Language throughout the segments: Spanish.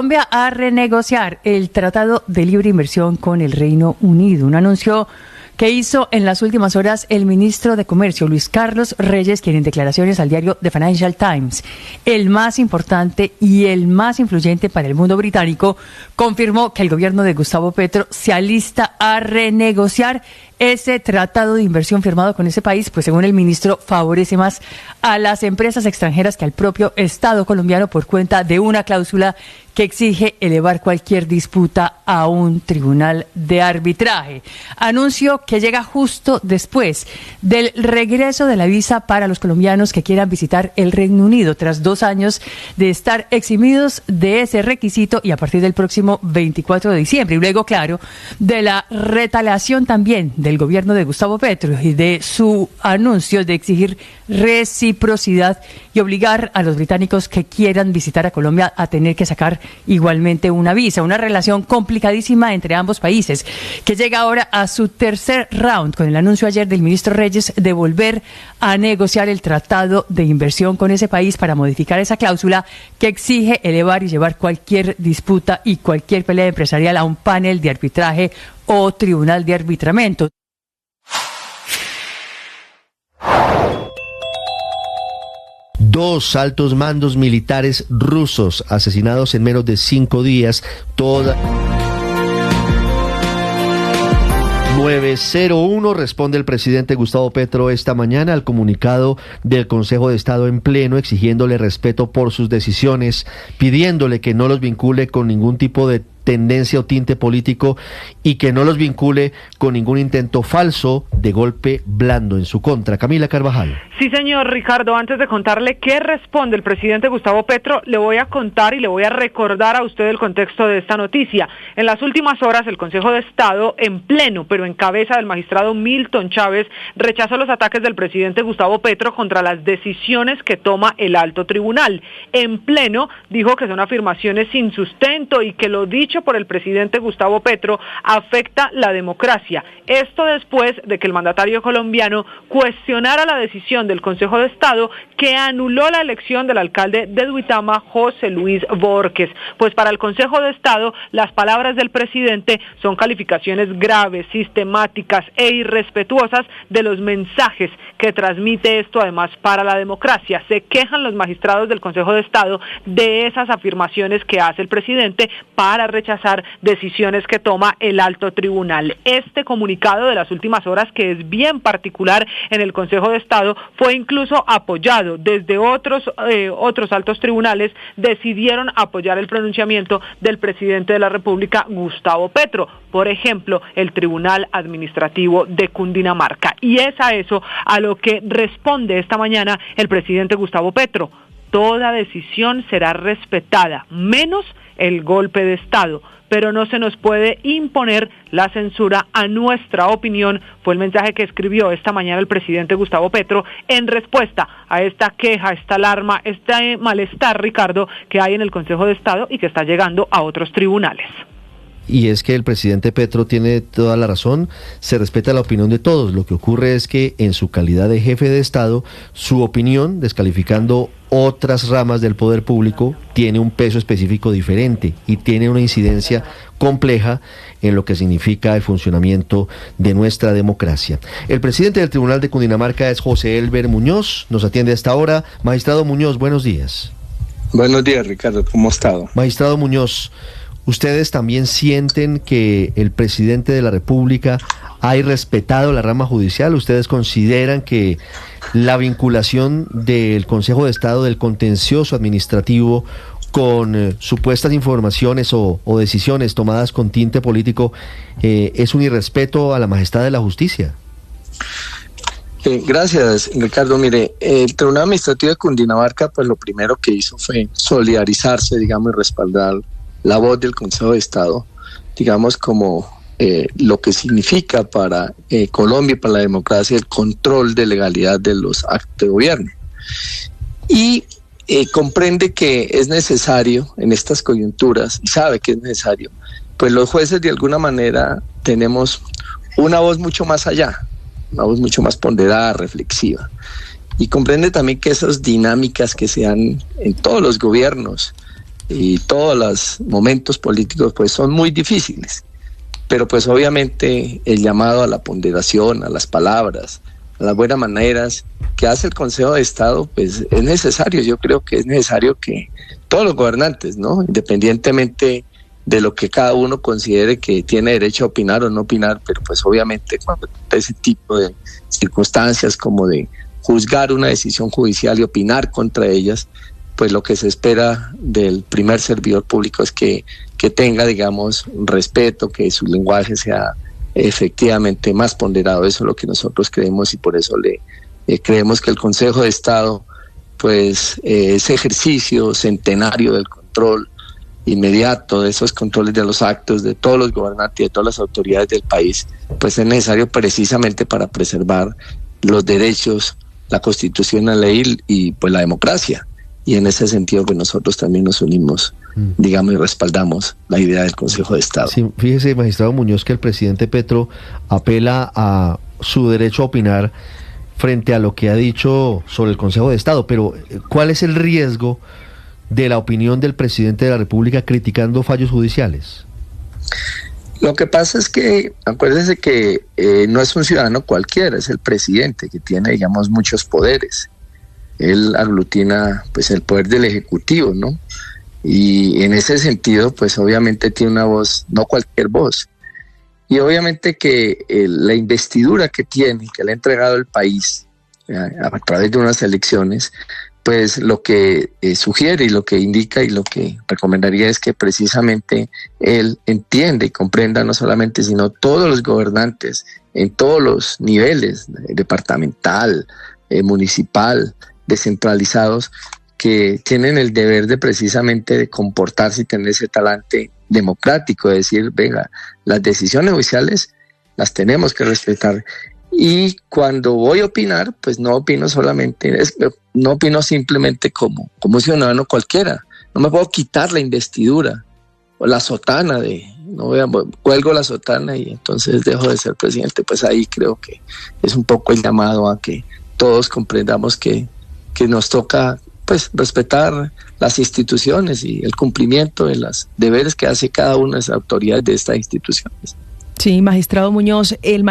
Colombia a renegociar el Tratado de Libre Inversión con el Reino Unido. Un anuncio que hizo en las últimas horas el ministro de Comercio, Luis Carlos Reyes, quien en declaraciones al diario The Financial Times, el más importante y el más influyente para el mundo británico, confirmó que el gobierno de Gustavo Petro se alista a renegociar ese tratado de inversión firmado con ese país, pues según el ministro favorece más a las empresas extranjeras que al propio Estado colombiano por cuenta de una cláusula que exige elevar cualquier disputa a un tribunal de arbitraje. Anuncio que llega justo después del regreso de la visa para los colombianos que quieran visitar el Reino Unido, tras 2 años de estar eximidos de ese requisito y a partir del próximo 24 de diciembre. Y luego, claro, de la retaliación también del gobierno de Gustavo Petro y de su anuncio de exigir reciprocidad y obligar a los británicos que quieran visitar a Colombia a tener que sacar igualmente una visa. Una relación complicadísima entre ambos países que llega ahora a su tercer round con el anuncio ayer del ministro Reyes de volver a negociar el tratado de inversión con ese país para modificar esa cláusula que exige elevar y llevar cualquier disputa y cualquier pelea empresarial a un panel de arbitraje o tribunal de arbitramiento. Dos altos mandos militares rusos asesinados en menos de 5 días. 901 responde el presidente Gustavo Petro esta mañana al comunicado del Consejo de Estado en pleno, exigiéndole respeto por sus decisiones, pidiéndole que no los vincule con ningún tipo de tendencia o tinte político y que no los vincule con ningún intento falso de golpe blando en su contra. Camila Carvajal. Sí, señor Ricardo, antes de contarle qué responde el presidente Gustavo Petro, le voy a contar y le voy a recordar a usted el contexto de esta noticia. En las últimas horas, el Consejo de Estado, en pleno, pero en cabeza del magistrado Milton Chávez, rechazó los ataques del presidente Gustavo Petro contra las decisiones que toma el alto tribunal. En pleno, dijo que son afirmaciones sin sustento y que lo dicho por el presidente Gustavo Petro afecta la democracia. Esto después de que el mandatario colombiano cuestionara la decisión del Consejo de Estado que anuló la elección del alcalde de Duitama, José Luis Borges. Pues para el Consejo de Estado, las palabras del presidente son calificaciones graves, sistemáticas e irrespetuosas de los mensajes que transmite esto además para la democracia. Se quejan los magistrados del Consejo de Estado de esas afirmaciones que hace el presidente para rechazar decisiones que toma el alto tribunal. Este comunicado de las últimas horas, que es bien particular en el Consejo de Estado, fue incluso apoyado desde otros altos tribunales. Decidieron apoyar el pronunciamiento del presidente de la República, Gustavo Petro, por ejemplo, el Tribunal Administrativo de Cundinamarca. Y es a eso a lo que responde esta mañana el presidente Gustavo Petro. Toda decisión será respetada, menos el golpe de Estado, pero no se nos puede imponer la censura a nuestra opinión, fue el mensaje que escribió esta mañana el presidente Gustavo Petro en respuesta a esta queja, esta alarma, este malestar, Ricardo, que hay en el Consejo de Estado y que está llegando a otros tribunales. Y es que el presidente Petro tiene toda la razón, se respeta la opinión de todos. Lo que ocurre es que en su calidad de jefe de Estado, su opinión, descalificando otras ramas del poder público, tiene un peso específico diferente y tiene una incidencia compleja en lo que significa el funcionamiento de nuestra democracia. El presidente del Tribunal de Cundinamarca es José Elber Muñoz, nos atiende a esta hora. Magistrado Muñoz, buenos días. Buenos días, Ricardo, ¿cómo ha estado? Magistrado Muñoz, ¿ustedes también sienten que el presidente de la República ha irrespetado la rama judicial? ¿Ustedes consideran que la vinculación del Consejo de Estado del contencioso administrativo con supuestas informaciones o decisiones tomadas con tinte político es un irrespeto a la majestad de la justicia? Gracias, Ricardo. Mire, el Tribunal Administrativo de Cundinamarca, pues lo primero que hizo fue solidarizarse, digamos, y respaldar la voz del Consejo de Estado, digamos, como lo que significa para Colombia y para la democracia el control de legalidad de los actos de gobierno. Y comprende que es necesario en estas coyunturas, y sabe que es necesario, pues los jueces de alguna manera tenemos una voz mucho más allá, una voz mucho más ponderada, reflexiva. Y comprende también que esas dinámicas que se dan en todos los gobiernos, y todos los momentos políticos pues son muy difíciles, pero pues obviamente el llamado a la ponderación, a las palabras, a las buenas maneras que hace el Consejo de Estado, pues es necesario. Yo creo que es necesario que todos los gobernantes, ¿no?, independientemente de lo que cada uno considere que tiene derecho a opinar o no opinar, pero pues obviamente cuando ese tipo de circunstancias como de juzgar una decisión judicial y opinar contra ellas, pues lo que se espera del primer servidor público es que tenga, digamos, respeto, que su lenguaje sea efectivamente más ponderado. Eso es lo que nosotros creemos y por eso creemos que el Consejo de Estado, pues ese ejercicio centenario del control inmediato, de esos controles de los actos de todos los gobernantes y de todas las autoridades del país, pues es necesario precisamente para preservar los derechos, la Constitución, la ley y pues la democracia. Y en ese sentido pues nosotros también nos unimos, digamos, y respaldamos la idea del Consejo de Estado. Sí, fíjese, magistrado Muñoz, que el presidente Petro apela a su derecho a opinar frente a lo que ha dicho sobre el Consejo de Estado, pero ¿cuál es el riesgo de la opinión del presidente de la República criticando fallos judiciales? Lo que pasa es que, acuérdese que no es un ciudadano cualquiera, es el presidente que tiene, digamos, muchos poderes. Él aglutina, pues, el poder del Ejecutivo, ¿no? Y en ese sentido, pues, obviamente tiene una voz, no cualquier voz. Y obviamente que la investidura que tiene, que le ha entregado el país a través de unas elecciones, pues lo que sugiere y lo que indica y lo que recomendaría es que precisamente él entienda y comprenda no solamente, sino todos los gobernantes en todos los niveles, departamental, municipal, descentralizados, que tienen el deber de precisamente de comportarse y tener ese talante democrático, de decir, venga, las decisiones judiciales las tenemos que respetar. Y cuando voy a opinar, pues no opino solamente, no opino simplemente como ciudadano cualquiera. No me puedo quitar la investidura o la sotana cuelgo la sotana y entonces dejo de ser presidente. Pues ahí creo que es un poco el llamado a que todos comprendamos que nos toca, pues, respetar las instituciones y el cumplimiento de los deberes que hace cada una de las autoridades de estas instituciones. Sí, magistrado Muñoz, el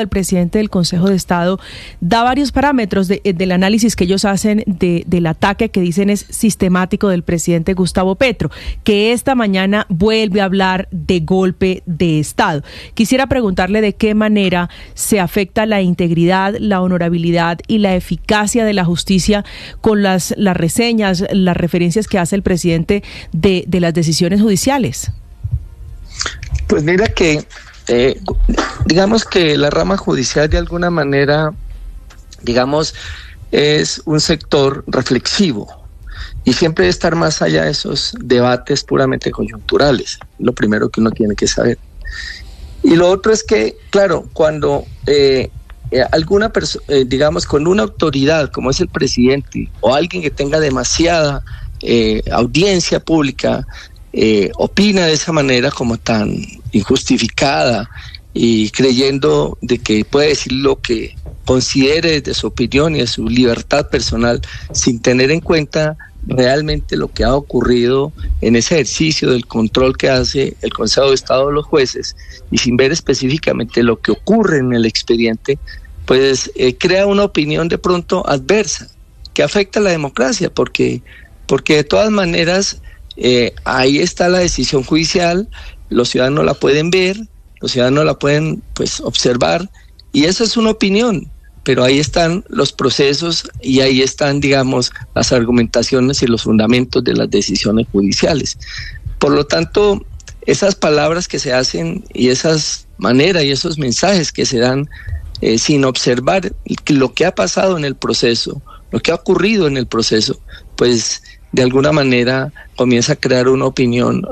presidente del Consejo de Estado, da varios parámetros del análisis que ellos hacen del ataque que dicen es sistemático del presidente Gustavo Petro, que esta mañana vuelve a hablar de golpe de Estado. Quisiera preguntarle de qué manera se afecta la integridad, la honorabilidad y la eficacia de la justicia con las reseñas, las referencias que hace el presidente de las decisiones judiciales. Pues mira que digamos que la rama judicial de alguna manera, digamos, es un sector reflexivo y siempre debe estar más allá de esos debates puramente coyunturales, lo primero que uno tiene que saber. Y lo otro es que, claro, cuando alguna persona, digamos, con una autoridad como es el presidente o alguien que tenga demasiada audiencia pública, opina de esa manera como tan injustificada y creyendo de que puede decir lo que considere de su opinión y de su libertad personal sin tener en cuenta realmente lo que ha ocurrido en ese ejercicio del control que hace el Consejo de Estado de los jueces y sin ver específicamente lo que ocurre en el expediente, pues crea una opinión de pronto adversa que afecta a la democracia porque de todas maneras ahí está la decisión judicial, los ciudadanos la pueden ver, los ciudadanos la pueden, pues, observar, y eso es una opinión, pero ahí están los procesos y ahí están, digamos, las argumentaciones y los fundamentos de las decisiones judiciales. Por lo tanto, esas palabras que se hacen y esas maneras y esos mensajes que se dan sin observar lo que ha pasado en el proceso, lo que ha ocurrido en el proceso, pues de alguna manera comienza a crear una opinión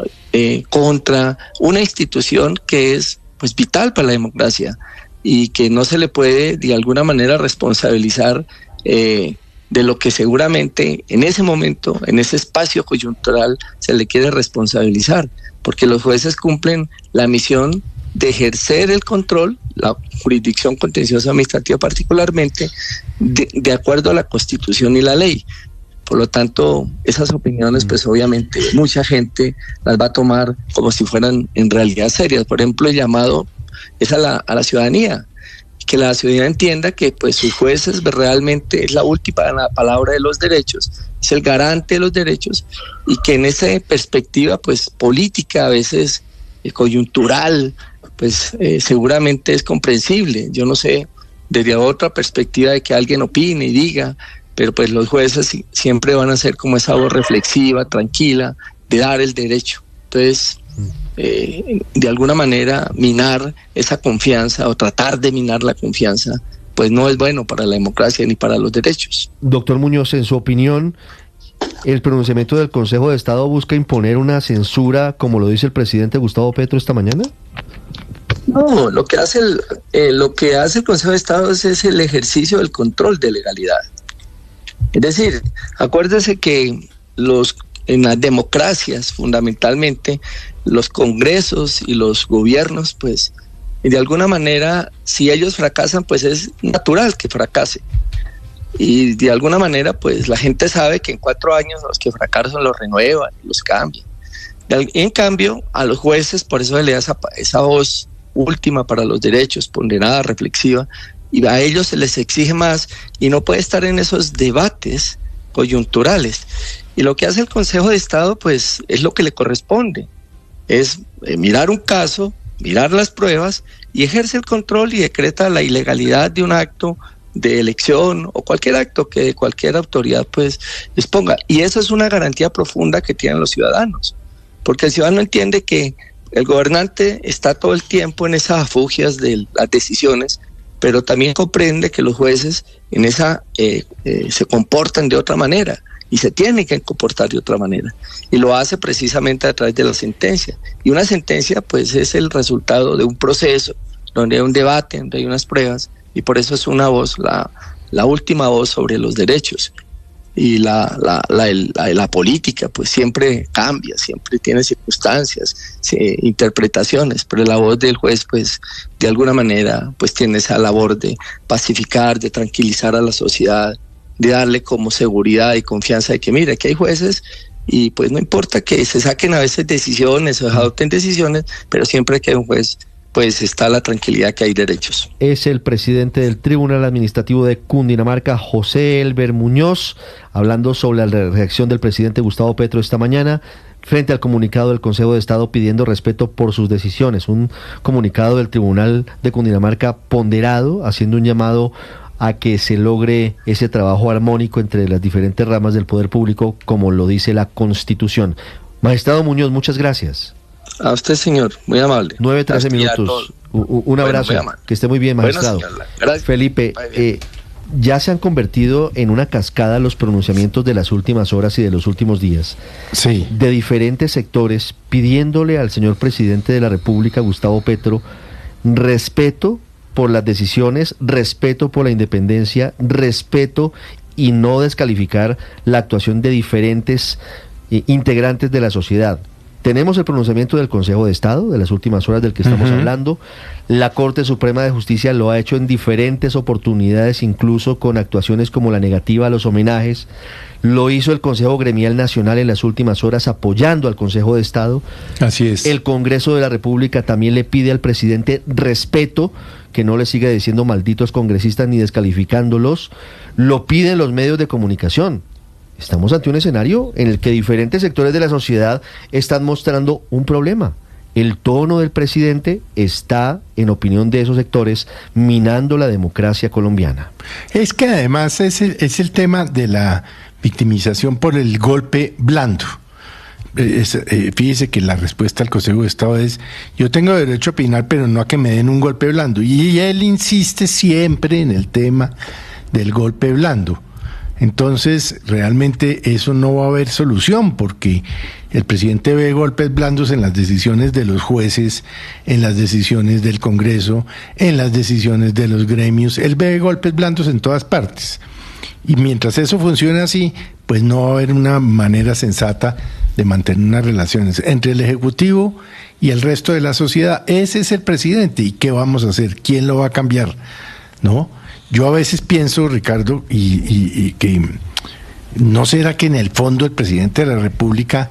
contra una institución que es, pues, vital para la democracia y que no se le puede de alguna manera responsabilizar de lo que seguramente en ese momento, en ese espacio coyuntural, se le quiere responsabilizar, porque los jueces cumplen la misión de ejercer el control, la jurisdicción contenciosa administrativa particularmente, de acuerdo a la Constitución y la ley. Por lo tanto, esas opiniones, pues obviamente mucha gente las va a tomar como si fueran en realidad serias. Por ejemplo, el llamado es a la ciudadanía, que la ciudadanía entienda que pues sus jueces realmente es la última palabra de los derechos, es el garante de los derechos, y que en esa perspectiva pues política, a veces coyuntural, pues seguramente es comprensible. Yo no sé, desde otra perspectiva de que alguien opine y diga, pero pues los jueces siempre van a ser como esa voz reflexiva, tranquila, de dar el derecho. Entonces, de alguna manera, minar esa confianza o tratar de minar la confianza, pues no es bueno para la democracia ni para los derechos. Doctor Muñoz, en su opinión, ¿el pronunciamiento del Consejo de Estado busca imponer una censura, como lo dice el presidente Gustavo Petro esta mañana? No, lo que hace el Consejo de Estado es el ejercicio del control de legalidad. Es decir, acuérdese que en las democracias, fundamentalmente, los congresos y los gobiernos, pues, de alguna manera, si ellos fracasan, pues es natural que fracase. Y de alguna manera, pues, la gente sabe que en 4 años los que fracasan los renuevan, los cambian. En cambio, a los jueces, por eso se le da esa voz última para los derechos, ponderada, reflexiva, y a ellos se les exige más y no puede estar en esos debates coyunturales. Y lo que hace el Consejo de Estado, pues, es lo que le corresponde, es mirar un caso, mirar las pruebas y ejerce el control y decreta la ilegalidad de un acto de elección o cualquier acto que cualquier autoridad pues exponga. Y eso es una garantía profunda que tienen los ciudadanos, porque el ciudadano entiende que el gobernante está todo el tiempo en esas afugias de las decisiones, pero también comprende que los jueces en esa se comportan de otra manera y se tienen que comportar de otra manera, y lo hace precisamente a través de la sentencia. Y una sentencia pues es el resultado de un proceso donde hay un debate, donde hay unas pruebas, y por eso es una voz, la última voz sobre los derechos. Y la política pues siempre cambia, siempre tiene circunstancias, interpretaciones, pero la voz del juez pues de alguna manera pues tiene esa labor de pacificar, de tranquilizar a la sociedad, de darle como seguridad y confianza de que mira, que hay jueces y pues no importa que se saquen a veces decisiones o adopten decisiones, pero siempre que hay un juez pues está la tranquilidad que hay derechos. Es el presidente del Tribunal Administrativo de Cundinamarca, José Elber Muñoz, hablando sobre la reacción del presidente Gustavo Petro esta mañana frente al comunicado del Consejo de Estado pidiendo respeto por sus decisiones. Un comunicado del Tribunal de Cundinamarca ponderado, haciendo un llamado a que se logre ese trabajo armónico entre las diferentes ramas del poder público, como lo dice la Constitución. Magistrado Muñoz, muchas gracias. A usted, señor, muy amable. 9:13 minutos. Un abrazo. Que esté muy bien, magistrado. Bueno, gracias. Felipe, ya se han convertido en una cascada los pronunciamientos de las últimas horas y de los últimos días. Sí. De diferentes sectores, pidiéndole al señor presidente de la República, Gustavo Petro, respeto por las decisiones, respeto por la independencia, respeto y no descalificar la actuación de diferentes integrantes de la sociedad. Tenemos el pronunciamiento del Consejo de Estado de las últimas horas del que estamos hablando. La Corte Suprema de Justicia lo ha hecho en diferentes oportunidades, incluso con actuaciones como la negativa a los homenajes. Lo hizo el Consejo Gremial Nacional en las últimas horas apoyando al Consejo de Estado. Así es. El Congreso de la República también le pide al presidente respeto, que no le siga diciendo malditos congresistas ni descalificándolos. Lo piden los medios de comunicación. Estamos ante un escenario en el que diferentes sectores de la sociedad están mostrando un problema. El tono del presidente está, en opinión de esos sectores, minando la democracia colombiana. Es que además es el tema de la victimización por el golpe blando. Fíjese que la respuesta al Consejo de Estado es: yo tengo derecho a opinar, pero no a que me den un golpe blando. Y él insiste siempre en el tema del golpe blando. Entonces, realmente eso no va a haber solución, porque el presidente ve golpes blandos en las decisiones de los jueces, en las decisiones del Congreso, en las decisiones de los gremios. Él ve golpes blandos en todas partes. Y mientras eso funcione así, pues no va a haber una manera sensata de mantener unas relaciones entre el Ejecutivo y el resto de la sociedad. Ese es el presidente. ¿Y qué vamos a hacer? ¿Quién lo va a cambiar? ¿No? Yo a veces pienso, Ricardo, y que ¿no será que en el fondo el presidente de la República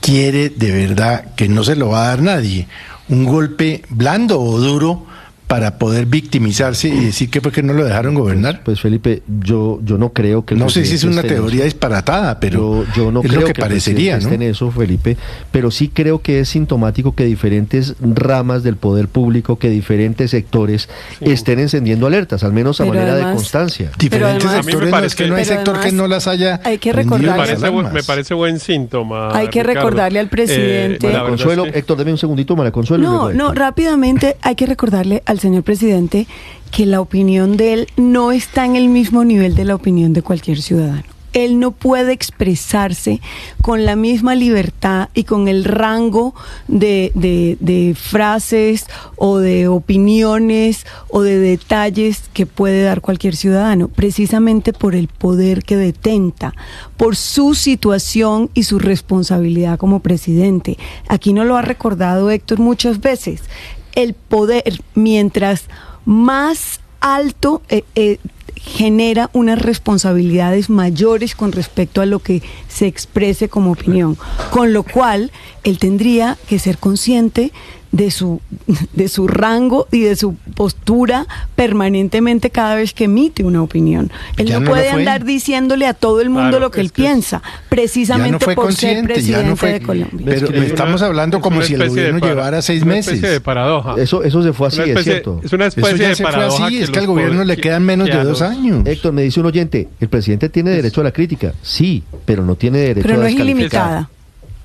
quiere de verdad, que no se lo va a dar nadie, un golpe blando o duro para poder victimizarse y decir que fue que no lo dejaron gobernar? Pues Felipe, yo no creo que... No sé si es una teoría disparatada, pero yo no es creo lo que parecería, ¿no? Esté en eso, Felipe, pero sí creo que es sintomático que diferentes ramas del poder público, que diferentes sectores estén encendiendo alertas, al menos a pero manera además, de constancia. Diferentes además, sectores, no es que no hay sector que no las haya... Hay que prendido recordar, las alarmas. Me parece buen síntoma. Hay que Ricardo. recordarle al presidente... María Consuelo, Héctor, dame un segundito, María Consuelo. No, rápidamente hay que recordarle al señor presidente que la opinión de él no está en el mismo nivel de la opinión de cualquier ciudadano. Él no puede expresarse con la misma libertad y con el rango de frases o de opiniones o de detalles que puede dar cualquier ciudadano, precisamente por el poder que detenta, por su situación y su responsabilidad como presidente. Aquí nos lo ha recordado Héctor muchas veces. El poder, mientras más alto, genera unas responsabilidades mayores con respecto a lo que se exprese como opinión, con lo cual él tendría que ser consciente de su rango y de su postura permanentemente cada vez que emite una opinión. Él no puede andar diciéndole a todo el mundo lo que él piensa, precisamente por ser presidente de Colombia. Pero estamos hablando como si el gobierno llevara 6 meses. Es una especie de paradoja. Eso se fue así, es cierto. Es una especie de paradoja. Es que al gobierno le quedan menos de 2 años. Héctor, me dice un oyente, el presidente tiene derecho a la crítica, sí, pero no tiene derecho pero a no es descalificar. ilimitada.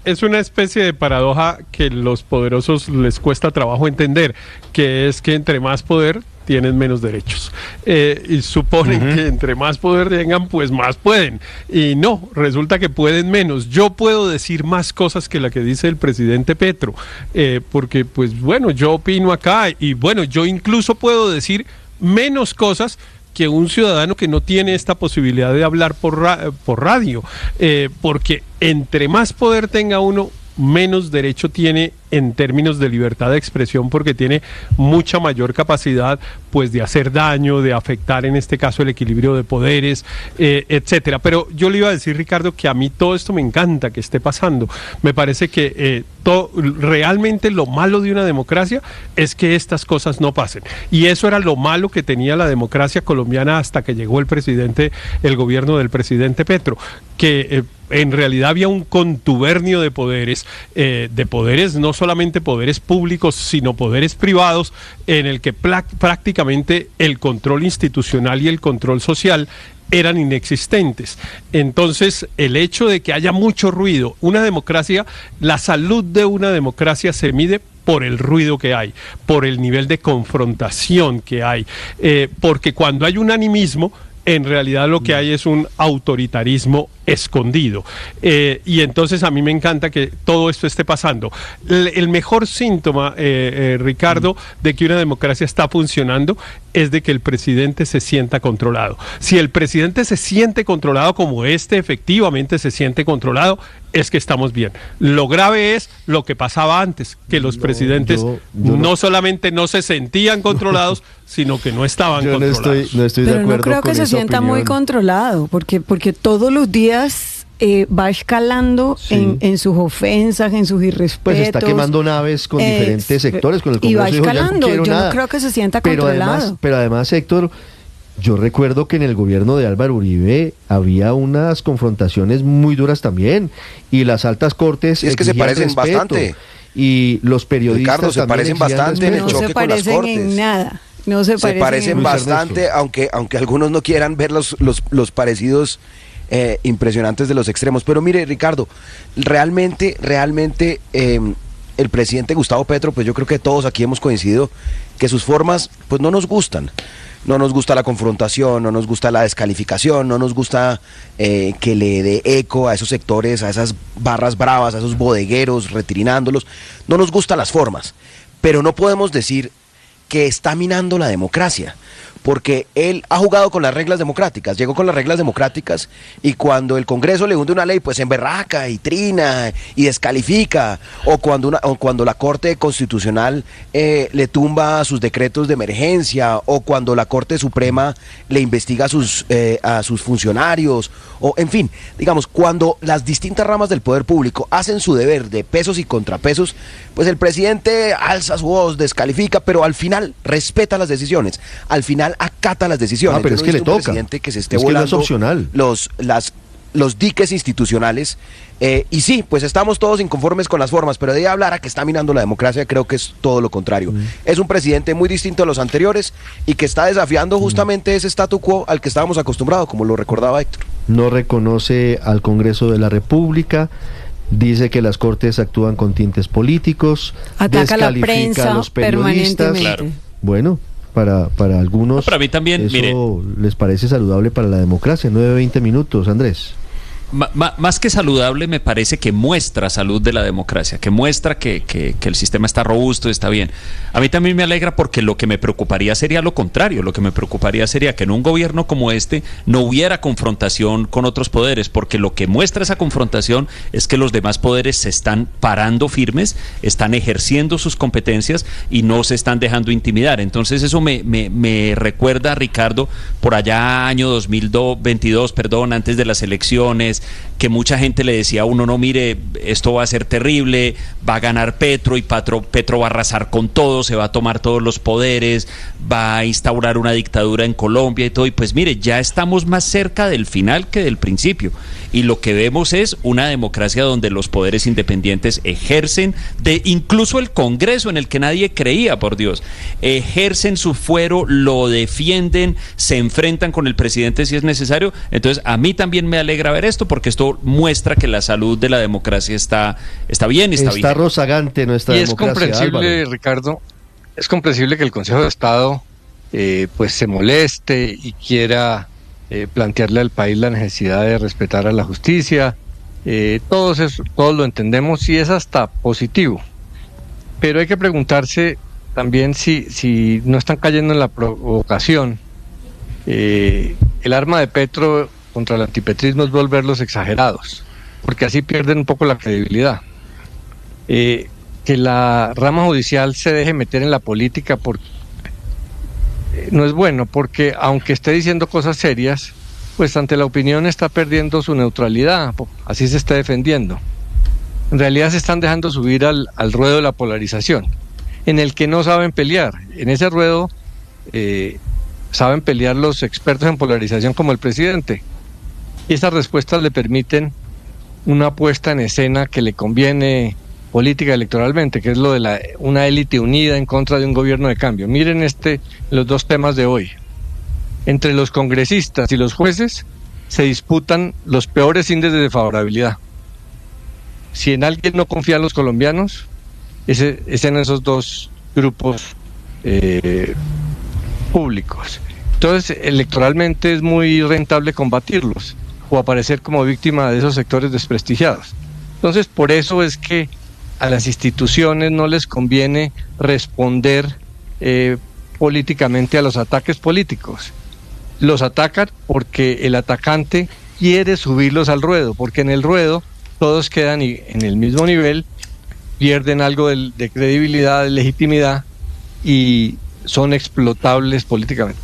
Es una especie de paradoja que los poderosos les cuesta trabajo entender, que es que entre más poder tienen menos derechos. Y suponen que entre más poder tengan, pues más pueden. Y no, resulta que pueden menos. Yo puedo decir más cosas que la que dice el presidente Petro, porque pues bueno, yo opino acá y bueno, yo incluso puedo decir menos cosas que un ciudadano que no tiene esta posibilidad de hablar por radio, porque entre más poder tenga uno, menos derecho tiene en términos de libertad de expresión, porque tiene mucha mayor capacidad pues de hacer daño, de afectar en este caso el equilibrio de poderes, etcétera. Pero yo le iba a decir, Ricardo, que a mí todo esto me encanta que esté pasando. Me parece que realmente lo malo de una democracia es que estas cosas no pasen. Y eso era lo malo que tenía la democracia colombiana hasta que llegó el gobierno del presidente Petro, que en realidad había un contubernio de poderes no solamente poderes públicos, sino poderes privados, en el que prácticamente el control institucional y el control social eran inexistentes. Entonces, el hecho de que haya mucho ruido, una democracia, la salud de una democracia se mide por el ruido que hay, por el nivel de confrontación que hay, porque cuando hay unanimismo, en realidad lo que hay es un autoritarismo escondido. Y entonces a mí me encanta que todo esto esté pasando. El mejor síntoma, Ricardo, de que una democracia está funcionando es de que el presidente se sienta controlado. Si el presidente se siente controlado, como efectivamente se siente controlado, es que estamos bien. Lo grave es lo que pasaba antes, que los presidentes no solamente no se sentían controlados, sino que no estaban controlados. No estoy de acuerdo. Pero no creo que se sienta muy controlado, porque todos los días va escalando en sus ofensas, en sus irrespetos. Pues está quemando naves con diferentes sectores, con el Congreso. Y va escalando, yo nada. no creo que se sienta controlado. Pero además, Héctor, yo recuerdo que en el gobierno de Álvaro Uribe había unas confrontaciones muy duras también, y las altas cortes es que se parecen bastante. Y los periodistas, Ricardo, se parecen bastante en el choque con las cortes. No se parecen en nada. No se parecen bastante, aunque algunos no quieran ver los parecidos impresionantes de los extremos. Pero mire, Ricardo, realmente el presidente Gustavo Petro, pues yo creo que todos aquí hemos coincidido que sus formas pues no nos gustan. No nos gusta la confrontación, no nos gusta la descalificación, no nos gusta que le dé eco a esos sectores, a esas barras bravas, a esos bodegueros, retirándolos. No nos gustan las formas, pero no podemos decir que está minando la democracia, porque él ha jugado con las reglas democráticas, llegó con las reglas democráticas y cuando el Congreso le hunde una ley, pues emberraca y trina y descalifica, o cuando la Corte Constitucional le tumba sus decretos de emergencia, o cuando la Corte Suprema le investiga a sus funcionarios, o en fin, digamos, cuando las distintas ramas del poder público hacen su deber de pesos y contrapesos, pues el presidente alza su voz, descalifica, pero al final respeta las decisiones, al final acata las decisiones. Pero es que le toca. Presidente que se esté es que volando no es opcional. los diques institucionales, y sí, pues estamos todos inconformes con las formas, pero de hablar a que está minando la democracia, creo que es todo lo contrario. Es un presidente muy distinto a los anteriores y que está desafiando justamente ese statu quo al que estábamos acostumbrados, como lo recordaba Héctor. No reconoce al Congreso de la República, dice que las cortes actúan con tintes políticos, ataca a la descalifica prensa a los periodistas. permanentemente. Claro. Bueno, para algunos, Para mí también, eso mire, les parece saludable para la democracia. 9-20 minutos, Andrés. Más que saludable, me parece que muestra salud de la democracia, que muestra que el sistema está robusto, está bien. A mí también me alegra porque lo que me preocuparía sería lo contrario, lo que me preocuparía sería que en un gobierno como este no hubiera confrontación con otros poderes, porque lo que muestra esa confrontación es que los demás poderes se están parando firmes, están ejerciendo sus competencias y no se están dejando intimidar. Entonces eso me recuerda, Ricardo, por allá año 2022, antes de las elecciones, que mucha gente le decía a uno, no, mire, esto va a ser terrible, va a ganar Petro y Petro va a arrasar con todo, se va a tomar todos los poderes, va a instaurar una dictadura en Colombia y todo, y pues mire, ya estamos más cerca del final que del principio, y lo que vemos es una democracia donde los poderes independientes ejercen, incluso el Congreso en el que nadie creía, por Dios, ejercen su fuero, lo defienden, se enfrentan con el presidente si es necesario. Entonces a mí también me alegra ver esto, porque esto muestra que la salud de la democracia está bien, está bien. Está rozagante nuestra democracia. Y es comprensible, Álvaro. Ricardo, es comprensible que el Consejo de Estado pues se moleste y quiera plantearle al país la necesidad de respetar a la justicia. Todos lo entendemos y es hasta positivo. Pero hay que preguntarse también si no están cayendo en la provocación. El arma de Petro contra el antipetrismo es volverlos exagerados, porque así pierden un poco la credibilidad. Que la rama judicial se deje meter en la política no es bueno, porque aunque esté diciendo cosas serias, pues ante la opinión está perdiendo su neutralidad, así se está defendiendo. En realidad se están dejando subir al ruedo de la polarización, en el que no saben pelear. En ese ruedo saben pelear los expertos en polarización como el presidente. Y esas respuestas le permiten una puesta en escena que le conviene política electoralmente, que es lo de una élite unida en contra de un gobierno de cambio. Miren los dos temas de hoy. Entre los congresistas y los jueces se disputan los peores índices de favorabilidad. Si en alguien no confían los colombianos, es en esos dos grupos públicos. Entonces, electoralmente es muy rentable combatirlos o aparecer como víctima de esos sectores desprestigiados. Entonces, por eso es que a las instituciones no les conviene responder políticamente a los ataques políticos. Los atacan porque el atacante quiere subirlos al ruedo, porque en el ruedo todos quedan en el mismo nivel, pierden algo de credibilidad, de legitimidad y son explotables políticamente.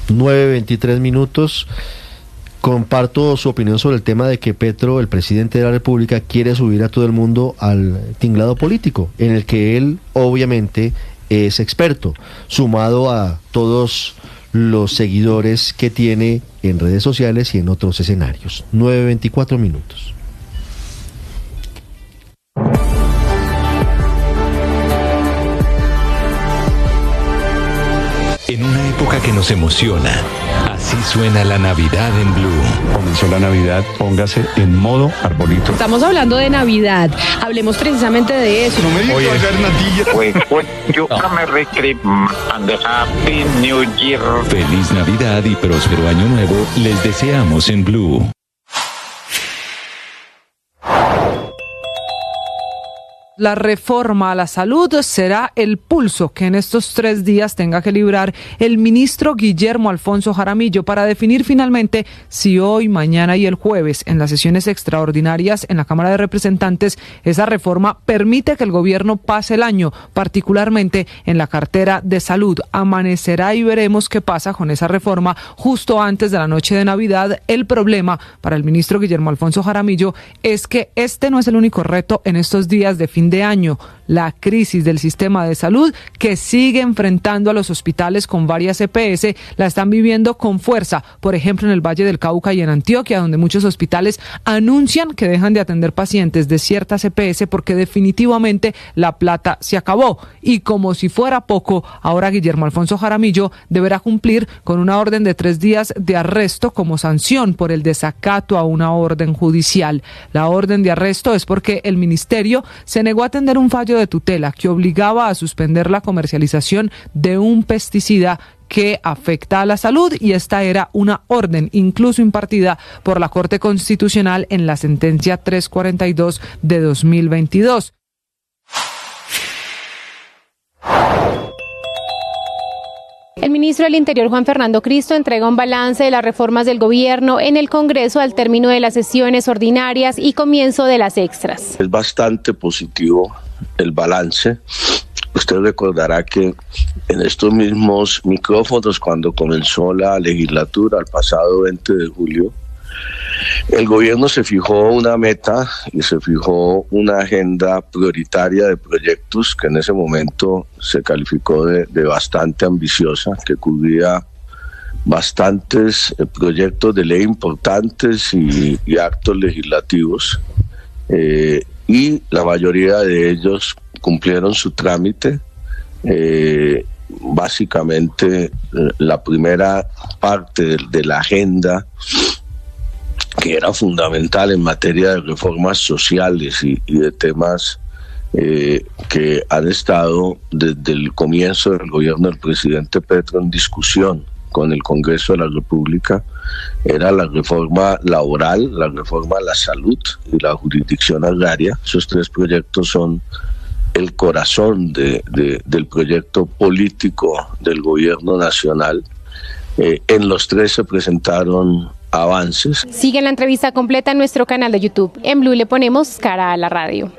9:23 minutos. Comparto su opinión sobre el tema de que Petro, el presidente de la República, quiere subir a todo el mundo al tinglado político, en el que él obviamente es experto, sumado a todos los seguidores que tiene en redes sociales y en otros escenarios. 9:24 minutos. En una época que nos emociona, así suena la Navidad en Blue. Comenzó la Navidad, póngase en modo arbolito. Estamos hablando de Navidad, hablemos precisamente de eso. No me digas Happy New Year. Feliz Navidad y próspero Año Nuevo les deseamos en Blue. La reforma a la salud será el pulso que en estos 3 días tenga que librar el ministro Guillermo Alfonso Jaramillo para definir finalmente si hoy, mañana y el jueves en las sesiones extraordinarias en la Cámara de Representantes esa reforma permite que el gobierno pase el año, particularmente en la cartera de salud. Amanecerá y veremos qué pasa con esa reforma justo antes de la noche de Navidad. El problema para el ministro Guillermo Alfonso Jaramillo es que este no es el único reto en estos días de fin de año. La crisis del sistema de salud que sigue enfrentando a los hospitales con varias EPS la están viviendo con fuerza, por ejemplo en el Valle del Cauca y en Antioquia, donde muchos hospitales anuncian que dejan de atender pacientes de ciertas EPS porque definitivamente la plata se acabó. Y como si fuera poco, ahora Guillermo Alfonso Jaramillo deberá cumplir con una orden de 3 días de arresto como sanción por el desacato a una orden judicial. La orden de arresto es porque el ministerio se negó a atender un fallo de tutela que obligaba a suspender la comercialización de un pesticida que afecta a la salud, y esta era una orden incluso impartida por la Corte Constitucional en la sentencia 342 de 2022. El ministro del Interior, Juan Fernando Cristo, entrega un balance de las reformas del gobierno en el Congreso al término de las sesiones ordinarias y comienzo de las extras. Es bastante positivo el balance. Usted recordará que en estos mismos micrófonos, cuando comenzó la legislatura el pasado 20 de julio, el gobierno se fijó una meta y se fijó una agenda prioritaria de proyectos que en ese momento se calificó de bastante ambiciosa, que cubría bastantes proyectos de ley importantes y actos legislativos, y la mayoría de ellos cumplieron su trámite. Básicamente la primera parte de la agenda, que era fundamental en materia de reformas sociales y de temas que han estado desde el comienzo del gobierno del presidente Petro en discusión con el Congreso de la República, era la reforma laboral, la reforma a la salud y la jurisdicción agraria. Esos 3 proyectos son el corazón del proyecto político del gobierno nacional. En los 3 se presentaron avances. Sigue la entrevista completa en nuestro canal de YouTube. En Blue le ponemos cara a la radio.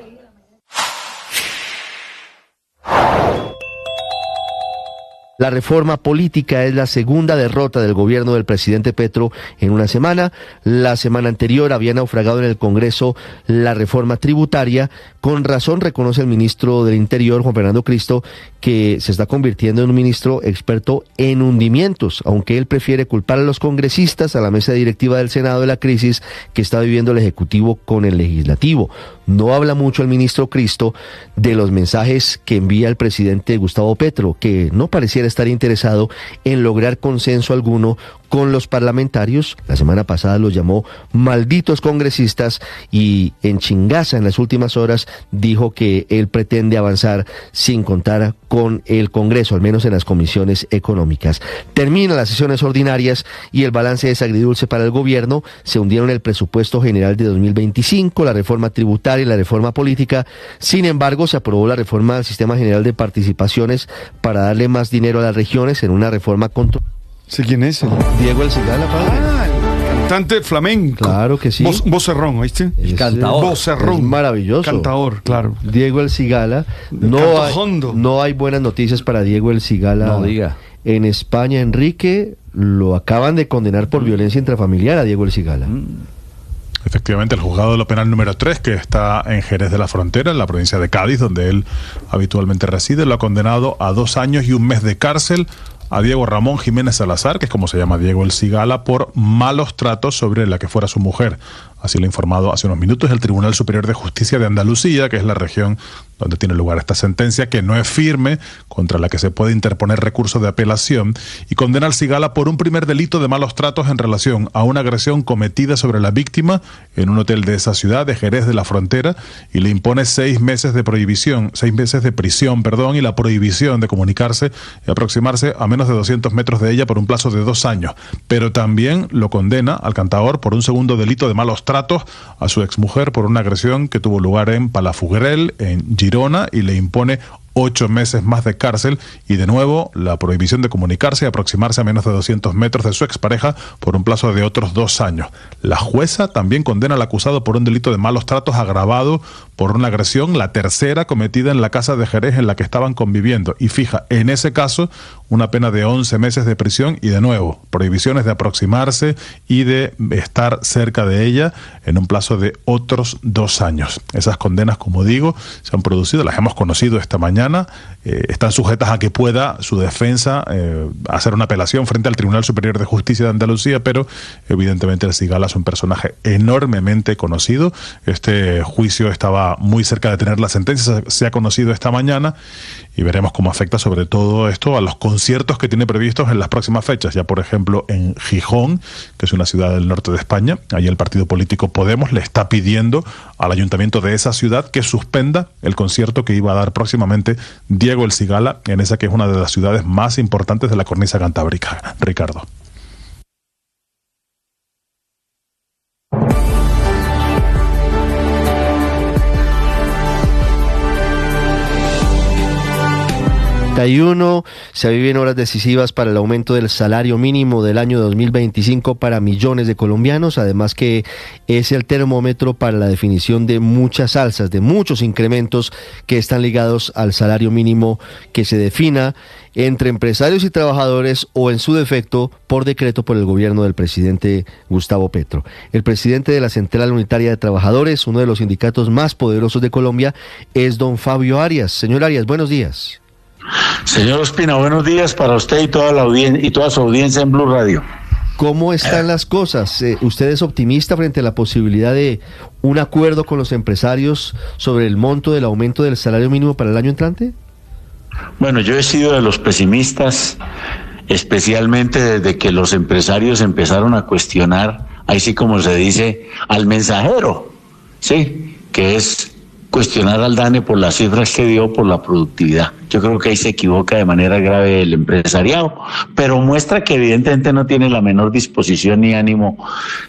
La reforma política es la segunda derrota del gobierno del presidente Petro en una semana. La semana anterior había naufragado en el Congreso la reforma tributaria. Con razón reconoce el ministro del Interior, Juan Fernando Cristo, que se está convirtiendo en un ministro experto en hundimientos, aunque él prefiere culpar a los congresistas, a la mesa directiva del Senado, de la crisis que está viviendo el Ejecutivo con el Legislativo. No habla mucho el ministro Cristo de los mensajes que envía el presidente Gustavo Petro, que no pareciera estar interesado en lograr consenso alguno con los parlamentarios. La semana pasada los llamó malditos congresistas y en Chingaza en las últimas horas dijo que él pretende avanzar sin contar con el Congreso, al menos en las comisiones económicas. Terminan las sesiones ordinarias y el balance es agridulce para el gobierno. Se hundieron el presupuesto general de 2025, la reforma tributaria y la reforma política. Sin embargo, se aprobó la reforma del sistema general de participaciones para darle más dinero a las regiones en una reforma contra... ¿Sí quién es? Diego El Cigala, padre. El cantante flamenco. Claro que sí. Vocerrón, ¿oíste? El cantador. Vocerrón. Es maravilloso. Cantador, claro. Diego El Cigala. No hay buenas noticias para Diego El Cigala. No diga. En España, Enrique, lo acaban de condenar por violencia intrafamiliar a Diego El Cigala. Efectivamente, el juzgado de lo penal número 3, que está en Jerez de la Frontera, en la provincia de Cádiz, donde él habitualmente reside, lo ha condenado a 2 años y 1 mes de cárcel a Diego Ramón Jiménez Salazar, que es como se llama Diego El Cigala, por malos tratos sobre la que fuera su mujer. Así lo ha informado hace unos minutos el Tribunal Superior de Justicia de Andalucía, que es la región donde tiene lugar esta sentencia, que no es firme, contra la que se puede interponer recurso de apelación, y condena al Cigala por un primer delito de malos tratos en relación a una agresión cometida sobre la víctima en un hotel de esa ciudad, de Jerez de la Frontera, y le impone 6 meses de prisión, y la prohibición de comunicarse y aproximarse a menos de 200 metros de ella por un plazo de 2 años. Pero también lo condena al cantador por un segundo delito de malos tratos a su exmujer por una agresión que tuvo lugar en Palafrugell, en Girona, y le impone 8 meses más de cárcel y de nuevo la prohibición de comunicarse y aproximarse a menos de 200 metros de su expareja por un plazo de otros 2 años. La jueza también condena al acusado por un delito de malos tratos agravado por una agresión, la tercera cometida en la casa de Jerez en la que estaban conviviendo, y fija en ese caso una pena de 11 meses de prisión y de nuevo prohibiciones de aproximarse y de estar cerca de ella en un plazo de otros 2 años. Esas condenas, como digo, se han producido, las hemos conocido esta mañana. Están sujetas a que pueda su defensa hacer una apelación frente al Tribunal Superior de Justicia de Andalucía, pero evidentemente el Cigala es un personaje enormemente conocido. Este juicio estaba muy cerca de tener la sentencia, se ha conocido esta mañana, y veremos cómo afecta sobre todo esto a los conciertos que tiene previstos en las próximas fechas. Ya, por ejemplo, en Gijón, que es una ciudad del norte de España, ahí el partido político Podemos le está pidiendo al ayuntamiento de esa ciudad que suspenda el concierto que iba a dar próximamente Diego El Cigala, en esa que es una de las ciudades más importantes de la cornisa cantábrica. Ricardo. Se viven horas decisivas para el aumento del salario mínimo del año 2025 para millones de colombianos, además que es el termómetro para la definición de muchas alzas, de muchos incrementos que están ligados al salario mínimo que se defina entre empresarios y trabajadores o, en su defecto, por decreto por el gobierno del presidente Gustavo Petro. El presidente de la Central Unitaria de Trabajadores, uno de los sindicatos más poderosos de Colombia, es don Fabio Arias. Señor Arias, buenos días. Señor Ospina, buenos días para usted y toda la audiencia y toda su audiencia en Blue Radio. ¿Cómo están las cosas? ¿Usted es optimista frente a la posibilidad de un acuerdo con los empresarios sobre el monto del aumento del salario mínimo para el año entrante? Bueno, yo he sido de los pesimistas, especialmente desde que los empresarios empezaron a cuestionar, ahí sí como se dice, al mensajero, sí, que es cuestionar al DANE por las cifras que dio por la productividad. Yo creo que ahí se equivoca de manera grave el empresariado, pero muestra que evidentemente no tiene la menor disposición ni ánimo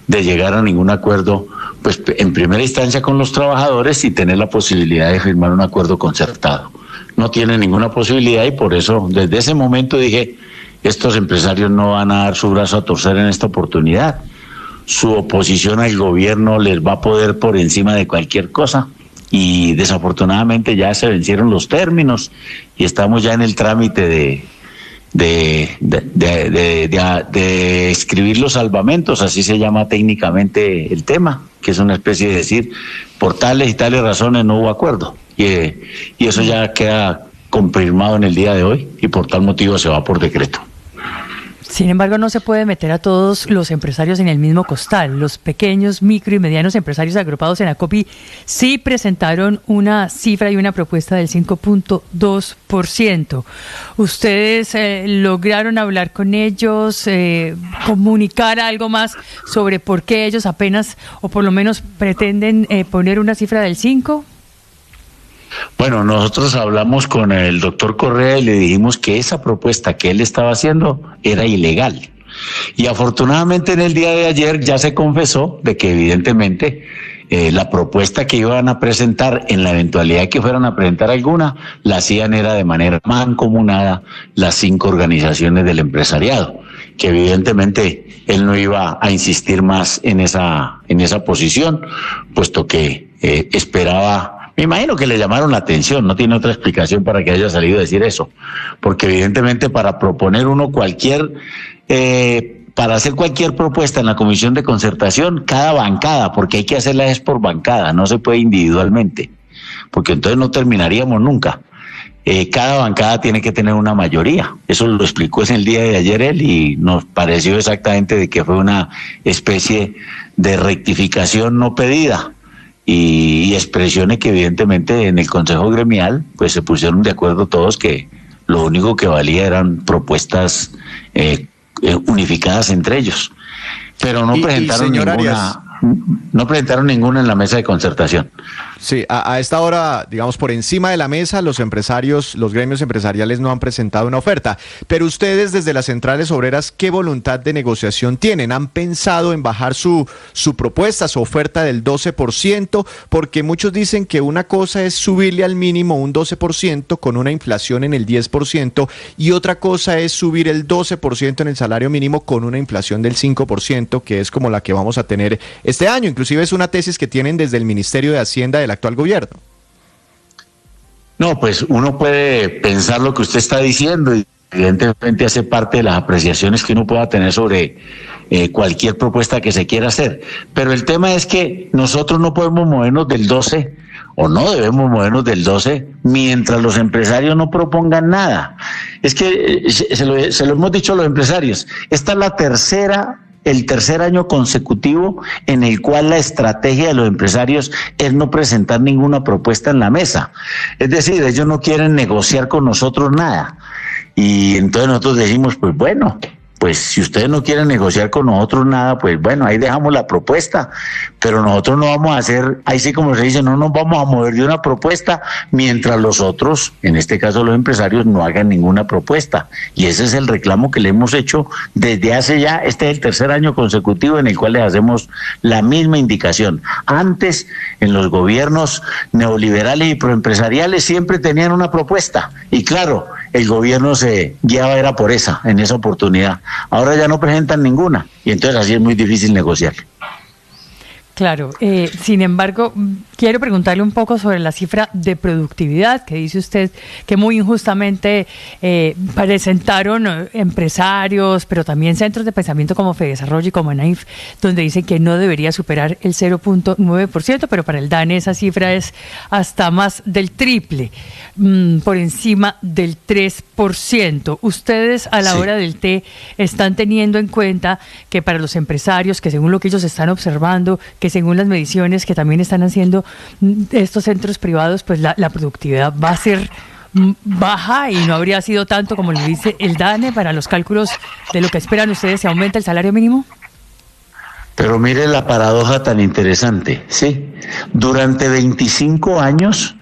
de llegar a ningún acuerdo, pues en primera instancia con los trabajadores y tener la posibilidad de firmar un acuerdo concertado. No tiene ninguna posibilidad y por eso desde ese momento dije, estos empresarios no van a dar su brazo a torcer en esta oportunidad. Su oposición al gobierno les va a poder por encima de cualquier cosa. Y desafortunadamente ya se vencieron los términos y estamos ya en el trámite de escribir los salvamentos, así se llama técnicamente el tema, que es una especie de decir, por tales y tales razones no hubo acuerdo, y eso ya queda confirmado en el día de hoy y por tal motivo se va por decreto. Sin embargo, no se puede meter a todos los empresarios en el mismo costal. Los pequeños, micro y medianos empresarios agrupados en ACOPI sí presentaron una cifra y una propuesta del 5.2%. ¿Ustedes lograron hablar con ellos, comunicar algo más sobre por qué ellos apenas, o por lo menos pretenden poner una cifra del 5%? Bueno, nosotros hablamos con el doctor Correa y le dijimos que esa propuesta que él estaba haciendo era ilegal. Y afortunadamente en el día de ayer ya se confesó de que evidentemente la propuesta que iban a presentar, en la eventualidad de que fueran a presentar alguna, la hacían era de manera mancomunada las 5 organizaciones del empresariado, que evidentemente él no iba a insistir más en esa posición, puesto que esperaba. Me imagino que le llamaron la atención, no tiene otra explicación para que haya salido a decir eso, porque evidentemente para proponer uno para hacer cualquier propuesta en la comisión de concertación, cada bancada, porque hay que hacerla es por bancada, no se puede individualmente, porque entonces no terminaríamos nunca. Cada bancada tiene que tener una mayoría, eso lo explicó en el día de ayer él y nos pareció exactamente de que fue una especie de rectificación no pedida. Y expresiones que evidentemente en el Consejo Gremial pues se pusieron de acuerdo todos que lo único que valía eran propuestas unificadas entre ellos, pero no presentaron ninguna en la mesa de concertación. Sí, a esta hora, digamos, por encima de la mesa, los empresarios, los gremios empresariales no han presentado una oferta. Pero ustedes desde las centrales obreras, ¿qué voluntad de negociación tienen? ¿Han pensado en bajar su propuesta, su oferta del 12%? Porque muchos dicen que una cosa es subirle al mínimo un 12% con una inflación en el 10% y otra cosa es subir el 12% en el salario mínimo con una inflación del 5%, que es como la que vamos a tener este año. Inclusive es una tesis que tienen desde el Ministerio de Hacienda del actual gobierno. No, pues uno puede pensar lo que usted está diciendo y evidentemente hace parte de las apreciaciones que uno pueda tener sobre cualquier propuesta que se quiera hacer. Pero el tema es que nosotros no podemos movernos del 12 o no debemos movernos del 12 mientras los empresarios no propongan nada. Es que se lo hemos dicho a los empresarios, esta es el tercer año consecutivo en el cual la estrategia de los empresarios es no presentar ninguna propuesta en la mesa. Es decir, ellos no quieren negociar con nosotros nada. Y entonces nosotros decimos, pues bueno, pues si ustedes no quieren negociar con nosotros nada, pues bueno, ahí dejamos la propuesta, pero nosotros no vamos a hacer, ahí sí como se dice, no nos vamos a mover de una propuesta mientras los otros, en este caso los empresarios, no hagan ninguna propuesta. Y ese es el reclamo que le hemos hecho desde hace ya, este es el tercer año consecutivo en el cual les hacemos la misma indicación. Antes, en los gobiernos neoliberales y proempresariales siempre tenían una propuesta, y claro, el gobierno se guiaba era por en esa oportunidad. Ahora ya no presentan ninguna y entonces así es muy difícil negociar. Claro, sin embargo, quiero preguntarle un poco sobre la cifra de productividad que dice usted que muy injustamente presentaron empresarios, pero también centros de pensamiento como Fedesarrollo y como ANAIF, donde dicen que no debería superar el 0.9%, pero para el DANE esa cifra es hasta más del triple, por encima del 3%. Ustedes a la hora del té están teniendo en cuenta que para los empresarios, que según lo que ellos están observando, que según las mediciones que también están haciendo estos centros privados, pues la productividad va a ser baja y no habría sido tanto como lo dice el DANE para los cálculos de lo que esperan ustedes. ¿Se aumenta el salario mínimo? Pero mire la paradoja tan interesante, ¿sí? Durante 25 años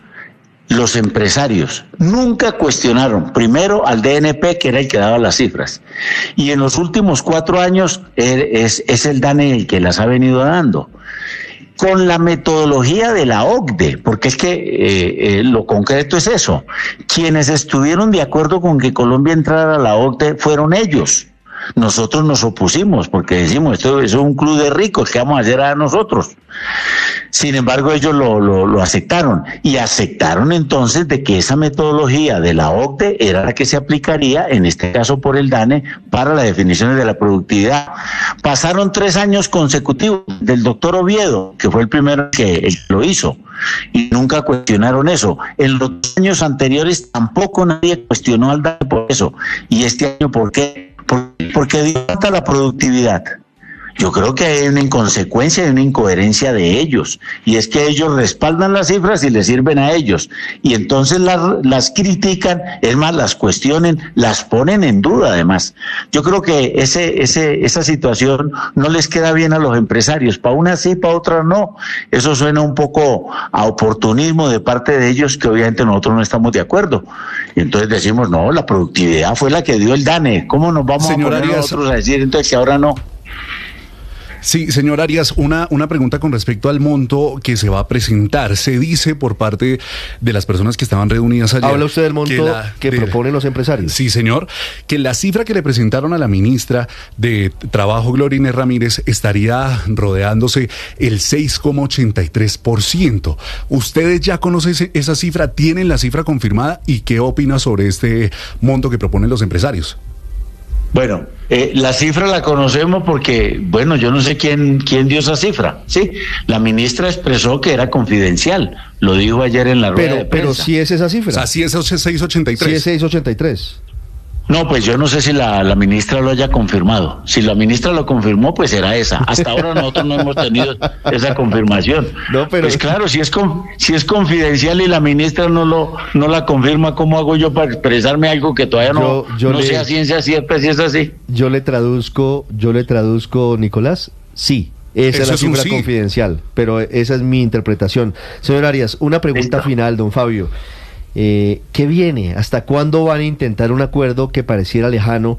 los empresarios nunca cuestionaron, primero al DNP, que era el que daba las cifras, y en los últimos 4 años es el DANE el que las ha venido dando, con la metodología de la OCDE, porque es que lo concreto es eso. Quienes estuvieron de acuerdo con que Colombia entrara a la OCDE fueron ellos. Nosotros nos opusimos porque decimos, esto es un club de ricos, ¿qué vamos a hacer a nosotros? Sin embargo, ellos lo aceptaron y aceptaron entonces de que esa metodología de la OCDE era la que se aplicaría, en este caso por el DANE, para las definiciones de la productividad. Pasaron 3 años consecutivos del doctor Oviedo, que fue el primero que lo hizo, y nunca cuestionaron eso. En los años anteriores tampoco nadie cuestionó al DANE por eso. Y este año, ¿por qué? Porque dilata la productividad. Yo creo que hay una inconsecuencia y una incoherencia de ellos, y es que ellos respaldan las cifras y les sirven a ellos, y entonces las critican, es más, las cuestionen, las ponen en duda además. Yo creo que esa situación no les queda bien a los empresarios, para una sí, para otra no. Eso suena un poco a oportunismo de parte de ellos, que obviamente nosotros no estamos de acuerdo. Y entonces decimos, no, la productividad fue la que dio el DANE, ¿cómo nos vamos a poner nosotros a decir entonces que ahora no? Sí, señor Arias, una pregunta con respecto al monto que se va a presentar. Se dice por parte de las personas que estaban reunidas ayer... ¿Habla usted del monto que proponen los empresarios? Sí, señor. Que la cifra que le presentaron a la ministra de Trabajo, Gloria Inés Ramírez, estaría rodeándose el 6,83%. ¿Ustedes ya conocen esa cifra? ¿Tienen la cifra confirmada? ¿Y qué opina sobre este monto que proponen los empresarios? Bueno, la cifra la conocemos porque, bueno, yo no sé quién dio esa cifra, ¿sí? La ministra expresó que era confidencial, lo dijo ayer en la rueda de prensa. Pero sí es esa cifra. O sea, sí es 683. Sí es 683. No, pues yo no sé si la ministra lo haya confirmado. Si la ministra lo confirmó, pues será esa. Hasta ahora nosotros no hemos tenido esa confirmación. No, pero... Pues claro, si es confidencial y la ministra no la confirma, ¿cómo hago yo para expresarme algo que todavía no sea ciencia cierta si es así? Yo le traduzco, Nicolás, sí. Esa es la un cifra sí. confidencial, pero esa es mi interpretación. Señor Arias, una pregunta final, don Fabio. ¿Qué viene? ¿Hasta cuándo van a intentar un acuerdo que pareciera lejano?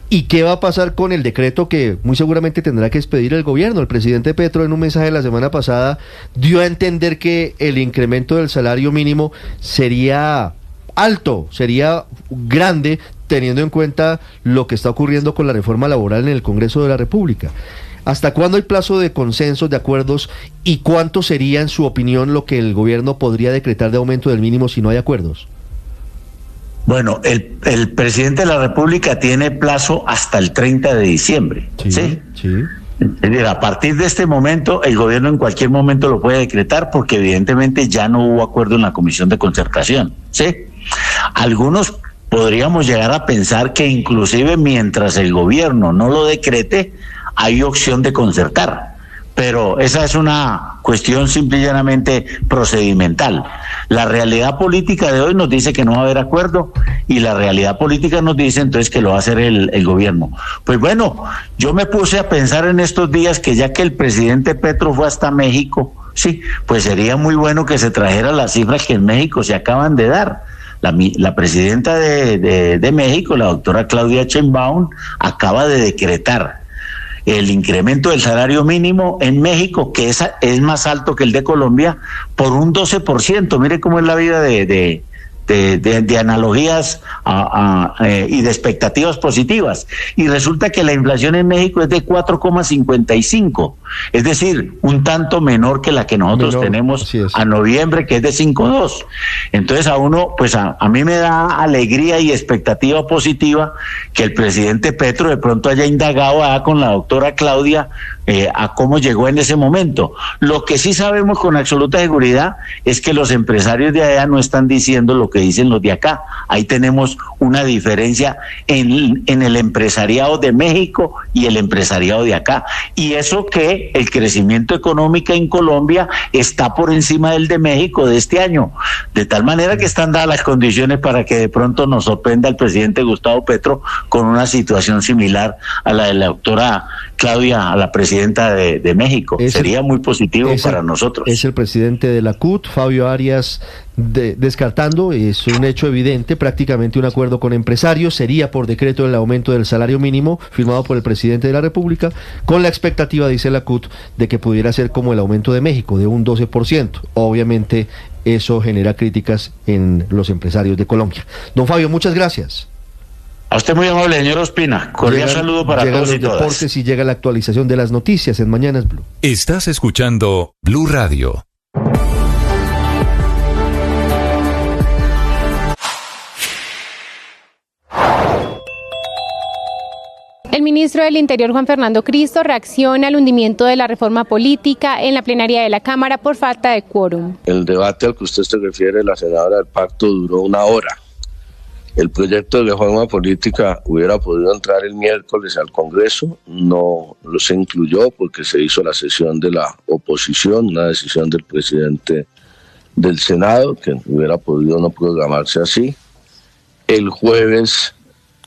¿Y qué va a pasar con el decreto que muy seguramente tendrá que expedir el gobierno? El presidente Petro, en un mensaje la semana pasada, dio a entender que el incremento del salario mínimo sería alto, sería grande, teniendo en cuenta lo que está ocurriendo con la reforma laboral en el Congreso de la República. ¿Hasta cuándo hay plazo de consensos, de acuerdos, y cuánto sería, en su opinión, lo que el gobierno podría decretar de aumento del mínimo si no hay acuerdos? Bueno, el presidente de la República tiene plazo hasta el 30 de diciembre. Sí. Es decir, a partir de este momento, el gobierno en cualquier momento lo puede decretar porque evidentemente ya no hubo acuerdo en la Comisión de Concertación. ¿Sí? Algunos podríamos llegar a pensar que inclusive mientras el gobierno no lo decrete, hay opción de concertar. Pero esa es una cuestión simple y llanamente procedimental. La realidad política de hoy nos dice que no va a haber acuerdo y la realidad política nos dice entonces que lo va a hacer el gobierno. Pues bueno, yo me puse a pensar en estos días que ya que el presidente Petro fue hasta México, sí, pues sería muy bueno que se trajera las cifras que en México se acaban de dar. La presidenta de México, la doctora Claudia Sheinbaum, acaba de decretar el incremento del salario mínimo en México, que es más alto que el de Colombia, por un 12%. Mire cómo es la vida de analogías y de expectativas positivas. Y resulta que la inflación en México es de 4,55, es decir, un tanto menor que la que nosotros tenemos a noviembre, que es de 5,2. Entonces a uno, pues a mí me da alegría y expectativa positiva que el presidente Petro de pronto haya indagado con la doctora Claudia a cómo llegó en ese momento. Lo que sí sabemos con absoluta seguridad es que los empresarios de allá no están diciendo lo que dicen los de acá. Ahí tenemos una diferencia en el empresariado de México y el empresariado de acá. Y eso que el crecimiento económico en Colombia está por encima del de México de este año. De tal manera que están dadas las condiciones para que de pronto nos sorprenda el presidente Gustavo Petro con una situación similar a la de la doctora Claudia, a la presidenta de México. Sería muy positivo para nosotros. Es el presidente de la CUT, Fabio Arias, descartando, es un hecho evidente, prácticamente un acuerdo con empresarios, sería por decreto el aumento del salario mínimo firmado por el presidente de la República, con la expectativa, dice la CUT, de que pudiera ser como el aumento de México, de un 12%. Obviamente eso genera críticas en los empresarios de Colombia. Don Fabio, muchas gracias. A usted muy amable, señor Ospina. Cordial saludo para todos y todas. Deportes y llega la actualización de las noticias en Mañanas Blue. Estás escuchando Blue Radio. El ministro del Interior, Juan Fernando Cristo, reacciona al hundimiento de la reforma política en la plenaria de la Cámara por falta de quórum. El debate al que usted se refiere, la senadora del pacto, duró 1 hora. El proyecto de reforma política hubiera podido entrar el miércoles al Congreso, no lo se incluyó porque se hizo la sesión de la oposición, una decisión del presidente del Senado, que hubiera podido no programarse así. El jueves,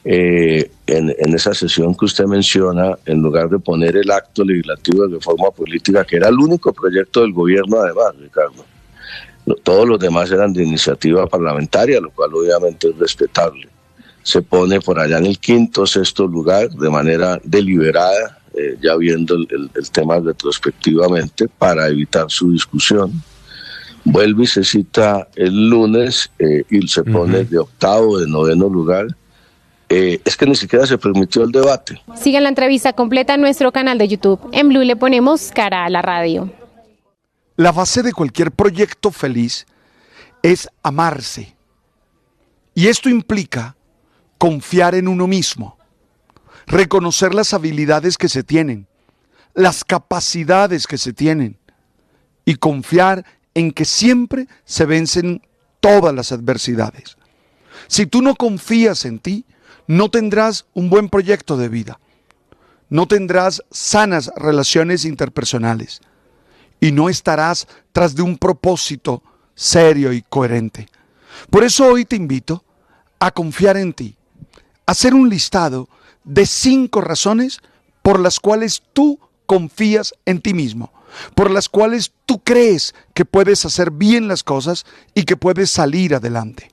en esa sesión que usted menciona, en lugar de poner el acto legislativo de reforma política, que era el único proyecto del gobierno además, Ricardo, todos los demás eran de iniciativa parlamentaria, lo cual obviamente es respetable. Se pone por allá en el 5º, 6º lugar de manera deliberada, ya viendo el tema retrospectivamente para evitar su discusión. Vuelve y se cita el lunes y se pone de 8º, de 9º lugar. Es que ni siquiera se permitió el debate. Sigan la entrevista completa en nuestro canal de YouTube. En Blue le ponemos cara a la radio. La base de cualquier proyecto feliz es amarse. Y esto implica confiar en uno mismo, reconocer las habilidades que se tienen, las capacidades que se tienen y confiar en que siempre se vencen todas las adversidades. Si tú no confías en ti, no tendrás un buen proyecto de vida, no tendrás sanas relaciones interpersonales y no estarás tras de un propósito serio y coherente. Por eso hoy te invito a confiar en ti, a hacer un listado de 5 razones por las cuales tú confías en ti mismo, por las cuales tú crees que puedes hacer bien las cosas y que puedes salir adelante.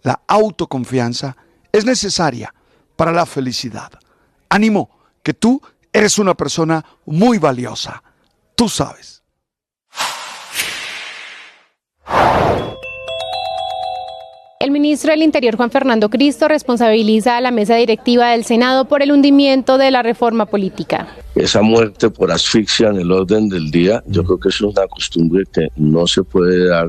La autoconfianza es necesaria para la felicidad. Ánimo, que tú eres una persona muy valiosa. Tú sabes. El ministro del Interior, Juan Fernando Cristo, responsabiliza a la mesa directiva del Senado por el hundimiento de la reforma política. Esa muerte por asfixia en el orden del día, yo creo que es una costumbre que no se puede dar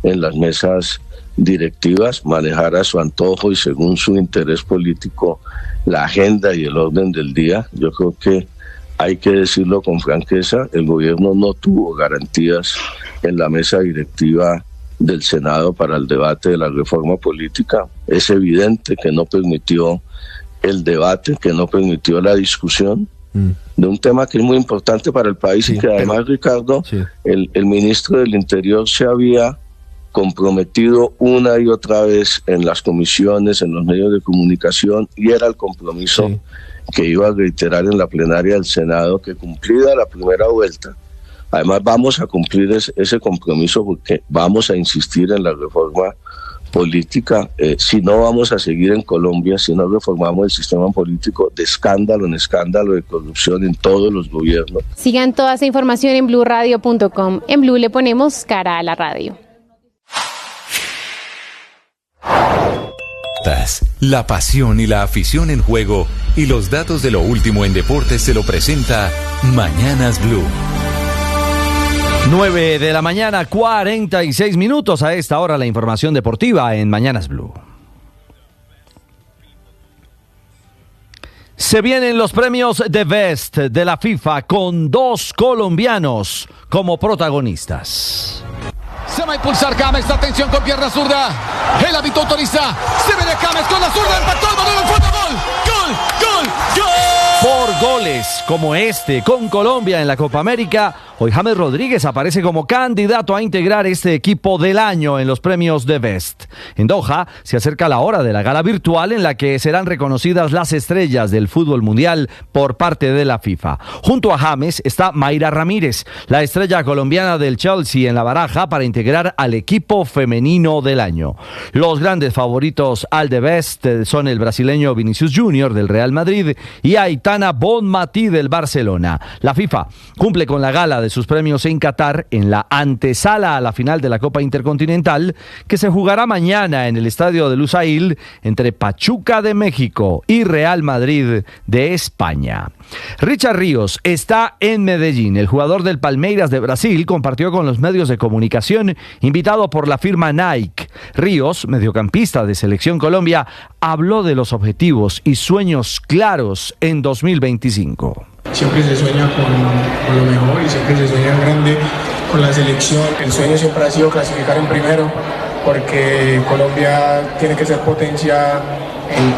en las mesas directivas, manejar a su antojo y según su interés político la agenda y el orden del día. Yo creo que hay que decirlo con franqueza, el gobierno no tuvo garantías en la mesa directiva del Senado para el debate de la reforma política. Es evidente que no permitió el debate, que no permitió la discusión de un tema que es muy importante para el país y que además, Ricardo, el ministro del Interior se había comprometido una y otra vez en las comisiones, en los medios de comunicación, y era el compromiso que iba a reiterar en la plenaria del Senado, que cumplida la primera vuelta, además vamos a cumplir ese compromiso porque vamos a insistir en la reforma política. Si no, vamos a seguir en Colombia, si no reformamos el sistema político, de escándalo en escándalo, de corrupción en todos los gobiernos. Sigan toda esa información en bluradio.com. En Blue le ponemos cara a la radio. La pasión y la afición en juego y los datos de lo último en deportes se lo presenta Mañanas Blue. 9 de la mañana, 46 minutos. A esta hora la información deportiva en Mañanas Blue. Se vienen los premios The Best de la FIFA con 2 colombianos como protagonistas. Se va a impulsar James, atención con pierna zurda. El hábito autoriza. Se viene James con la zurda, impactó el balón, fue gol. ¡Gol! ¡Gol! ¡Gol! Por goles como este con Colombia en la Copa América, hoy James Rodríguez aparece como candidato a integrar este equipo del año en los premios The Best. En Doha se acerca la hora de la gala virtual en la que serán reconocidas las estrellas del fútbol mundial por parte de la FIFA. Junto a James está Mayra Ramírez, la estrella colombiana del Chelsea, en la baraja para integrar al equipo femenino del año. Los grandes favoritos al The Best son el brasileño Vinicius Junior del Real Madrid y Aitana Bonmatí del Barcelona. La FIFA cumple con la gala de sus premios en Qatar en la antesala a la final de la Copa Intercontinental, que se jugará mañana en el estadio de Lusail entre Pachuca de México y Real Madrid de España. Richard Ríos está en Medellín. El jugador del Palmeiras de Brasil compartió con los medios de comunicación invitado por la firma Nike. Ríos, mediocampista de Selección Colombia, habló de los objetivos y sueños claros en 2025. Siempre se sueña con lo mejor y siempre se sueña en grande con la selección. El sueño siempre ha sido clasificar en primero, porque Colombia tiene que ser potencia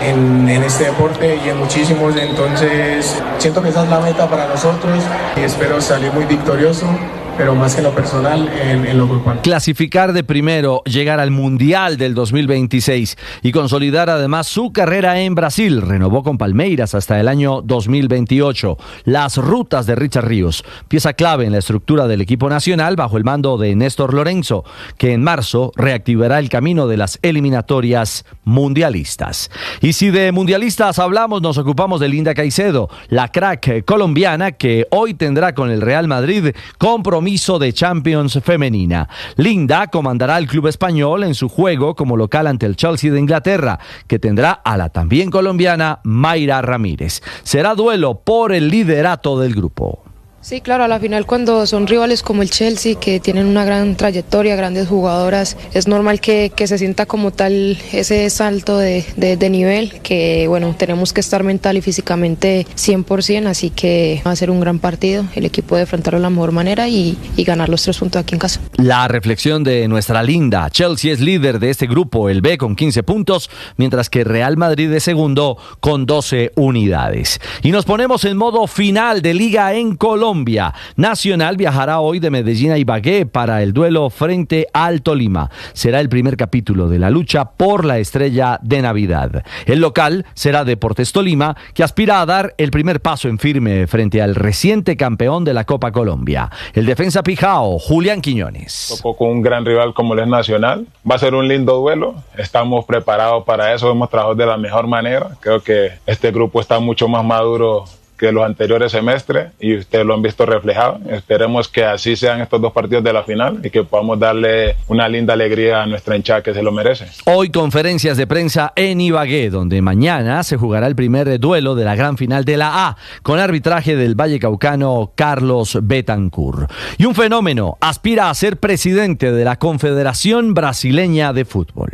en este deporte y en muchísimos. Entonces siento que esa es la meta para nosotros y espero salir muy victorioso, pero más que en lo personal, en lo grupal. Clasificar de primero, llegar al Mundial del 2026 y consolidar además su carrera en Brasil. Renovó con Palmeiras hasta el año 2028. Las rutas de Richard Ríos, pieza clave en la estructura del equipo nacional bajo el mando de Néstor Lorenzo, que en marzo reactivará el camino de las eliminatorias mundialistas. Y si de mundialistas hablamos, nos ocupamos de Linda Caicedo, la crack colombiana que hoy tendrá con el Real Madrid compromiso de Champions femenina. Linda comandará al club español en su juego como local ante el Chelsea de Inglaterra, que tendrá a la también colombiana Mayra Ramírez. Será duelo por el liderato del grupo. Sí, claro, a la final cuando son rivales como el Chelsea, que tienen una gran trayectoria, grandes jugadoras, es normal que se sienta como tal ese salto de nivel, que bueno, tenemos que estar mental y físicamente 100%, así que va a ser un gran partido, el equipo debe enfrentarlo de la mejor manera y ganar los 3 puntos aquí en casa. La reflexión de nuestra Linda: Chelsea es líder de este grupo, el B, con 15 puntos, mientras que Real Madrid es segundo con 12 unidades. Y nos ponemos en modo final de Liga en Colombia. Colombia. Nacional viajará hoy de Medellín a Ibagué para el duelo frente al Tolima. Será el primer capítulo de la lucha por la estrella de Navidad. El local será Deportes Tolima, que aspira a dar el primer paso en firme frente al reciente campeón de la Copa Colombia, el defensa Pijao, Julián Quiñones. Tocó con un gran rival como el Nacional. Va a ser un lindo duelo. Estamos preparados para eso. Hemos trabajado de la mejor manera. Creo que este grupo está mucho más maduro que los anteriores semestres y ustedes lo han visto reflejado. Esperemos que así sean estos dos partidos de la final y que podamos darle una linda alegría a nuestra hinchada que se lo merece. Hoy conferencias de prensa en Ibagué, donde mañana se jugará el primer duelo de la gran final de la A, con arbitraje del vallecaucano Carlos Betancur. Y un fenómeno aspira a ser presidente de la Confederación Brasileña de Fútbol.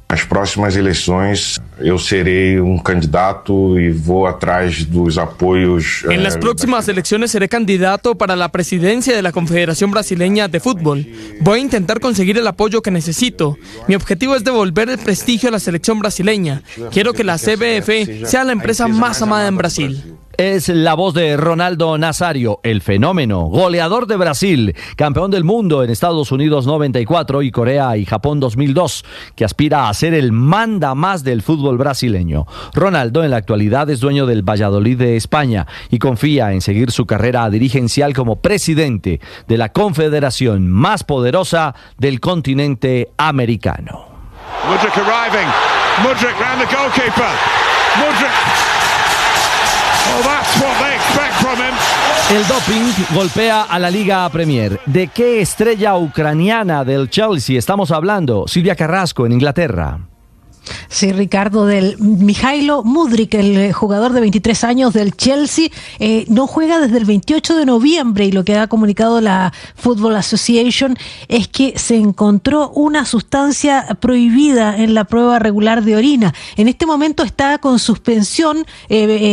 Nas próximas eleições, eu serei candidato e vou atrás dos apoios. En las próximas elecciones seré candidato para la presidencia de la Confederación Brasileña de Fútbol. Voy a intentar conseguir el apoyo que necesito. Mi objetivo es devolver el prestigio a la selección brasileña. Quiero que la CBF sea la empresa más amada en Brasil. Es la voz de Ronaldo Nazario, el fenómeno, goleador de Brasil, campeón del mundo en Estados Unidos 94 y Corea y Japón 2002, que aspira a ser el manda más del fútbol brasileño. Ronaldo en la actualidad es dueño del Valladolid de España y confía en seguir su carrera dirigencial como presidente de la confederación más poderosa del continente americano. Mudryk arriving. Mudryk round the goalkeeper. Mudryk. Oh, that's what they expect from him. El doping golpea a la Liga Premier. ¿De qué estrella ucraniana del Chelsea estamos hablando? Silvia Carrasco, en Inglaterra. Sí, Ricardo, del Mijailo Mudryk, el jugador de 23 años del Chelsea, no juega desde el 28 de noviembre y lo que ha comunicado la Football Association es que se encontró una sustancia prohibida en la prueba regular de orina. En este momento está con suspensión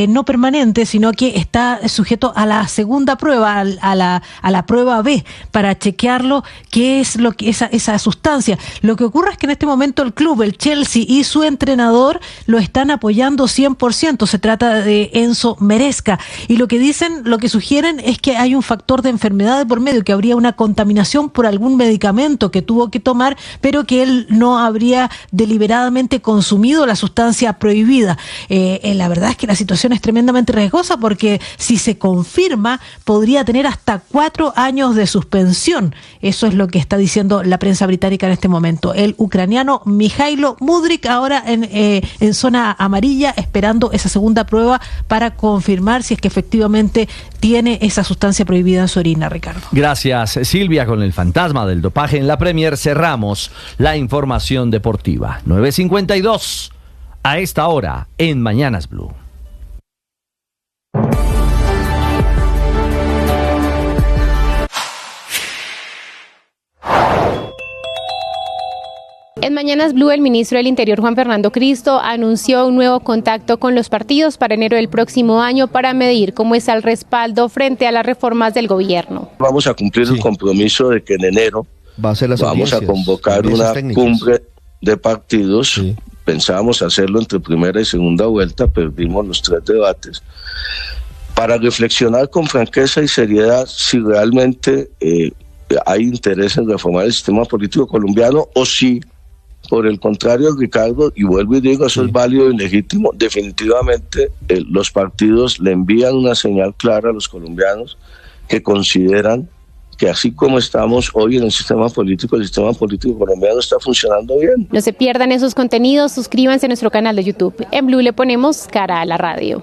no permanente, sino que está sujeto a la segunda prueba, a la prueba B, para chequearlo qué es lo que esa sustancia. Lo que ocurre es que en este momento el club, el Chelsea y su entrenador lo están apoyando 100%. Se trata de Enzo Maresca y lo que sugieren es que hay un factor de enfermedad de por medio, que habría una contaminación por algún medicamento que tuvo que tomar, pero que él no habría deliberadamente consumido la sustancia prohibida. La verdad es que la situación es tremendamente riesgosa porque si se confirma podría tener hasta 4 años de suspensión. Eso es lo que está diciendo la prensa británica en este momento. El ucraniano Mijailo Mudryk ahora en zona amarilla, esperando esa segunda prueba para confirmar si es que efectivamente tiene esa sustancia prohibida en su orina, Ricardo. Gracias, Silvia. Con el fantasma del dopaje en la Premier cerramos la información deportiva. 9:52 a esta hora en Mañanas Blue. En Mañanas Blue, el ministro del Interior, Juan Fernando Cristo, anunció un nuevo contacto con los partidos para enero del próximo año para medir cómo está el respaldo frente a las reformas del gobierno. Vamos a cumplir el compromiso de que en enero vamos a convocar una cumbre de partidos. Sí. Pensábamos hacerlo entre primera y segunda vuelta, perdimos los 3 debates, para reflexionar con franqueza y seriedad si realmente hay interés en reformar el sistema político colombiano o si, por el contrario, Ricardo, y vuelvo y digo, eso es válido y legítimo, definitivamente los partidos le envían una señal clara a los colombianos que consideran que así como estamos hoy en el sistema político colombiano está funcionando bien. No se pierdan esos contenidos, suscríbanse a nuestro canal de YouTube. En Blue le ponemos cara a la radio.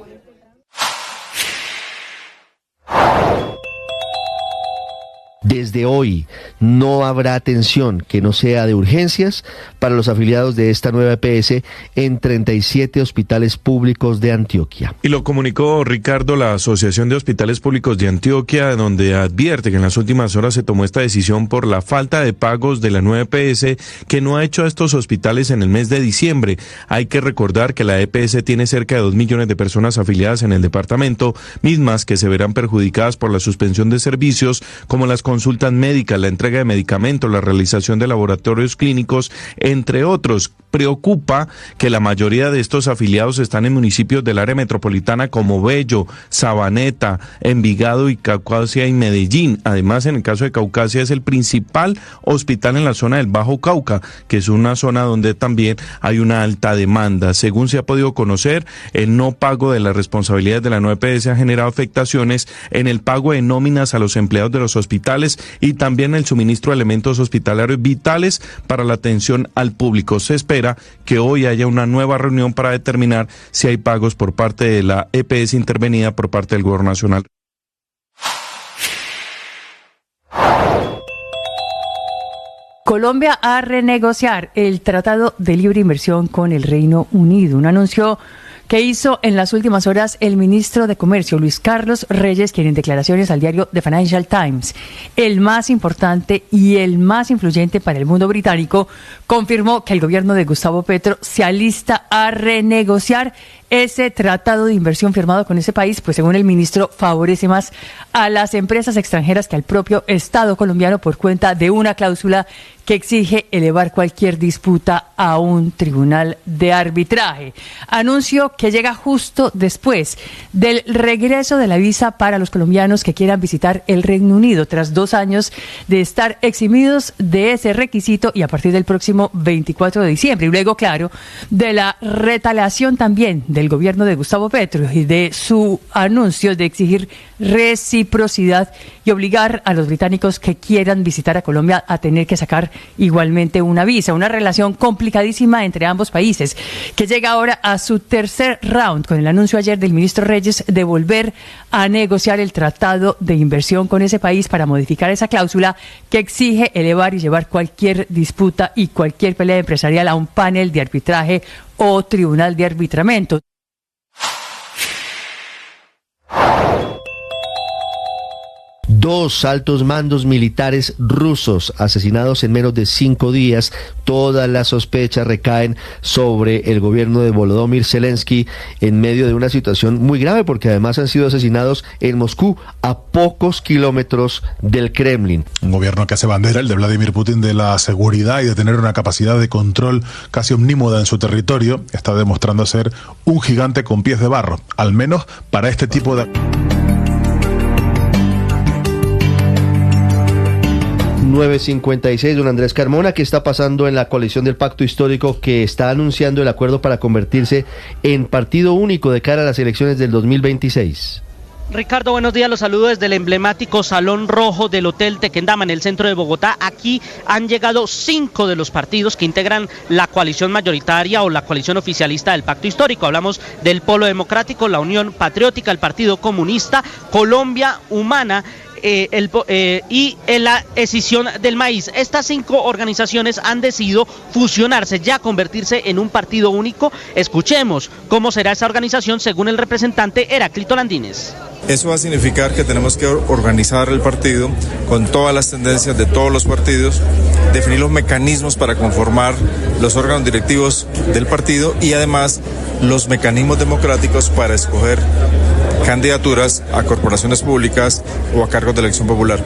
Desde hoy no habrá atención que no sea de urgencias para los afiliados de esta nueva EPS en 37 hospitales públicos de Antioquia. Y lo comunicó, Ricardo, la Asociación de Hospitales Públicos de Antioquia, donde advierte que en las últimas horas se tomó esta decisión por la falta de pagos de la nueva EPS que no ha hecho a estos hospitales en el mes de diciembre. Hay que recordar que la EPS tiene cerca de 2 millones de personas afiliadas en el departamento, mismas que se verán perjudicadas por la suspensión de servicios como las consecuencias consultas médicas, la entrega de medicamentos, la realización de laboratorios clínicos, entre otros. Preocupa que la mayoría de estos afiliados están en municipios del área metropolitana como Bello, Sabaneta, Envigado y Caucasia y Medellín. Además, en el caso de Caucasia es el principal hospital en la zona del Bajo Cauca, que es una zona donde también hay una alta demanda. Según se ha podido conocer, el no pago de las responsabilidades de la nueva EPS ha generado afectaciones en el pago de nóminas a los empleados de los hospitales y también el suministro de elementos hospitalarios vitales para la atención al público. Se espera que hoy haya una nueva reunión para determinar si hay pagos por parte de la EPS intervenida por parte del Gobierno Nacional. Colombia a renegociar el Tratado de Libre Inversión con el Reino Unido. Un anuncio que hizo en las últimas horas el ministro de Comercio, Luis Carlos Reyes, quien en declaraciones al diario The Financial Times, el más importante y el más influyente para el mundo británico, confirmó que el gobierno de Gustavo Petro se alista a renegociar ese tratado de inversión firmado con ese país, pues según el ministro favorece más a las empresas extranjeras que al propio Estado colombiano por cuenta de una cláusula que exige elevar cualquier disputa a un tribunal de arbitraje. Anuncio que llega justo después del regreso de la visa para los colombianos que quieran visitar el Reino Unido tras 2 años de estar eximidos de ese requisito y a partir del próximo 24 de diciembre. Y luego, claro, de la retaliación también del gobierno de Gustavo Petro y de su anuncio de exigir reciprocidad y obligar a los británicos que quieran visitar a Colombia a tener que sacar igualmente una visa. Una relación complicadísima entre ambos países que llega ahora a su tercer round con el anuncio ayer del ministro Reyes de volver a negociar el tratado de inversión con ese país para modificar esa cláusula que exige elevar y llevar cualquier disputa y cualquier pelea empresarial a un panel de arbitraje o tribunal de arbitramiento. Dos altos mandos militares rusos asesinados en menos de 5 días. Todas las sospechas recaen sobre el gobierno de Volodymyr Zelensky en medio de una situación muy grave porque además han sido asesinados en Moscú a pocos kilómetros del Kremlin. Un gobierno que hace bandera, el de Vladimir Putin, de la seguridad y de tener una capacidad de control casi omnímoda en su territorio, está demostrando ser un gigante con pies de barro, al menos para este tipo de... 9:56, don Andrés Carmona, ¿qué está pasando en la coalición del Pacto Histórico que está anunciando el acuerdo para convertirse en partido único de cara a las elecciones del 2026? Ricardo, buenos días, los saludo desde el emblemático Salón Rojo del Hotel Tequendama en el centro de Bogotá. Aquí han llegado 5 de los partidos que integran la coalición mayoritaria o la coalición oficialista del Pacto Histórico. Hablamos del Polo Democrático, la Unión Patriótica, el Partido Comunista, Colombia Humana, y la escisión del maíz. Estas 5 organizaciones han decidido fusionarse, ya convertirse en un partido único. Escuchemos cómo será esa organización según el representante Heráclito Landines. Eso va a significar que tenemos que organizar el partido con todas las tendencias de todos los partidos, definir los mecanismos para conformar los órganos directivos del partido y además los mecanismos democráticos para escoger candidaturas a corporaciones públicas o a cargos de elección popular.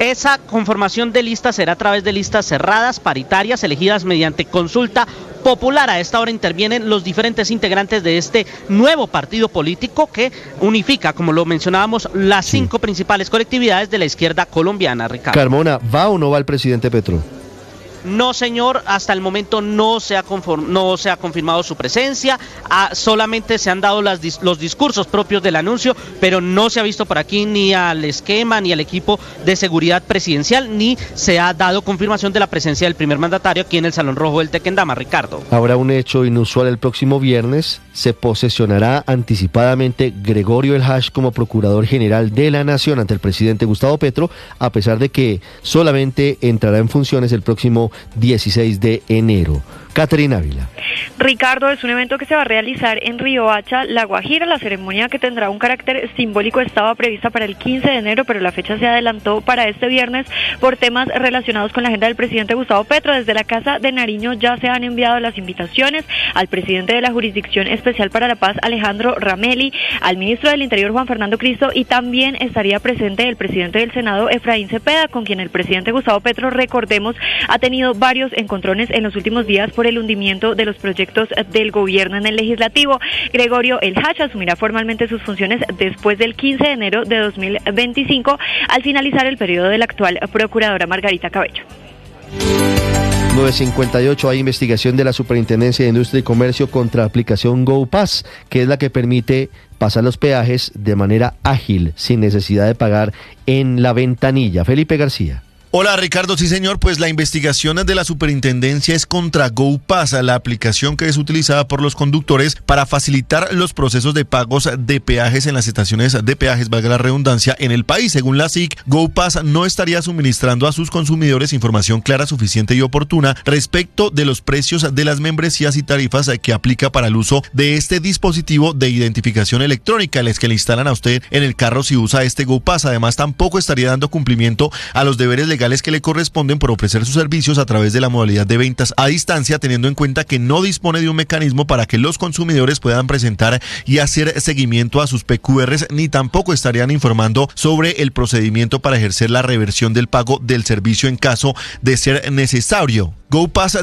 Esa conformación de listas será a través de listas cerradas, paritarias, elegidas mediante consulta popular. A esta hora intervienen los diferentes integrantes de este nuevo partido político que unifica, como lo mencionábamos, las 5 principales colectividades de la izquierda colombiana. Ricardo. Carmona, ¿va o no va el presidente Petro? No, señor, hasta el momento no se ha confirmado su presencia, solamente se han dado los discursos propios del anuncio, pero no se ha visto por aquí ni al esquema ni al equipo de seguridad presidencial, ni se ha dado confirmación de la presencia del primer mandatario aquí en el Salón Rojo del Tequendama, Ricardo. Habrá un hecho inusual el próximo viernes, se posesionará anticipadamente Gregorio El Hash como Procurador General de la Nación ante el presidente Gustavo Petro, a pesar de que solamente entrará en funciones el próximo 16 de enero. Caterina Ávila. Ricardo, es un evento que se va a realizar en Riohacha, La Guajira. La ceremonia, que tendrá un carácter simbólico, estaba prevista para el 15 de enero, pero la fecha se adelantó para este viernes por temas relacionados con la agenda del presidente Gustavo Petro. Desde la Casa de Nariño ya se han enviado las invitaciones al presidente de la Jurisdicción Especial para la Paz, Alejandro Ramelli, al ministro del Interior, Juan Fernando Cristo, y también estaría presente el presidente del Senado, Efraín Cepeda, con quien el presidente Gustavo Petro, recordemos, ha tenido varios encontrones en los últimos días por el hundimiento de los proyectos del gobierno en el legislativo. Gregorio El Hach asumirá formalmente sus funciones después del 15 de enero de 2025, al finalizar el periodo de la actual procuradora Margarita Cabello. 9:58, hay investigación de la Superintendencia de Industria y Comercio contra la aplicación GoPass, que es la que permite pasar los peajes de manera ágil, sin necesidad de pagar en la ventanilla. Felipe García. Hola Ricardo, sí señor, pues la investigación de la superintendencia es contra GoPass, la aplicación que es utilizada por los conductores para facilitar los procesos de pagos de peajes en las estaciones de peajes, valga la redundancia, en el país. Según la SIC, GoPass no estaría suministrando a sus consumidores información clara, suficiente y oportuna respecto de los precios de las membresías y tarifas que aplica para el uso de este dispositivo de identificación electrónica, les que le instalan a usted en el carro si usa este GoPass. Además, tampoco estaría dando cumplimiento a los deberes legales que le corresponden por ofrecer sus servicios a través de la modalidad de ventas a distancia, teniendo en cuenta que no dispone de un mecanismo para que los consumidores puedan presentar y hacer seguimiento a sus PQRs, ni tampoco estarían informando sobre el procedimiento para ejercer la reversión del pago del servicio en caso de ser necesario. GoPass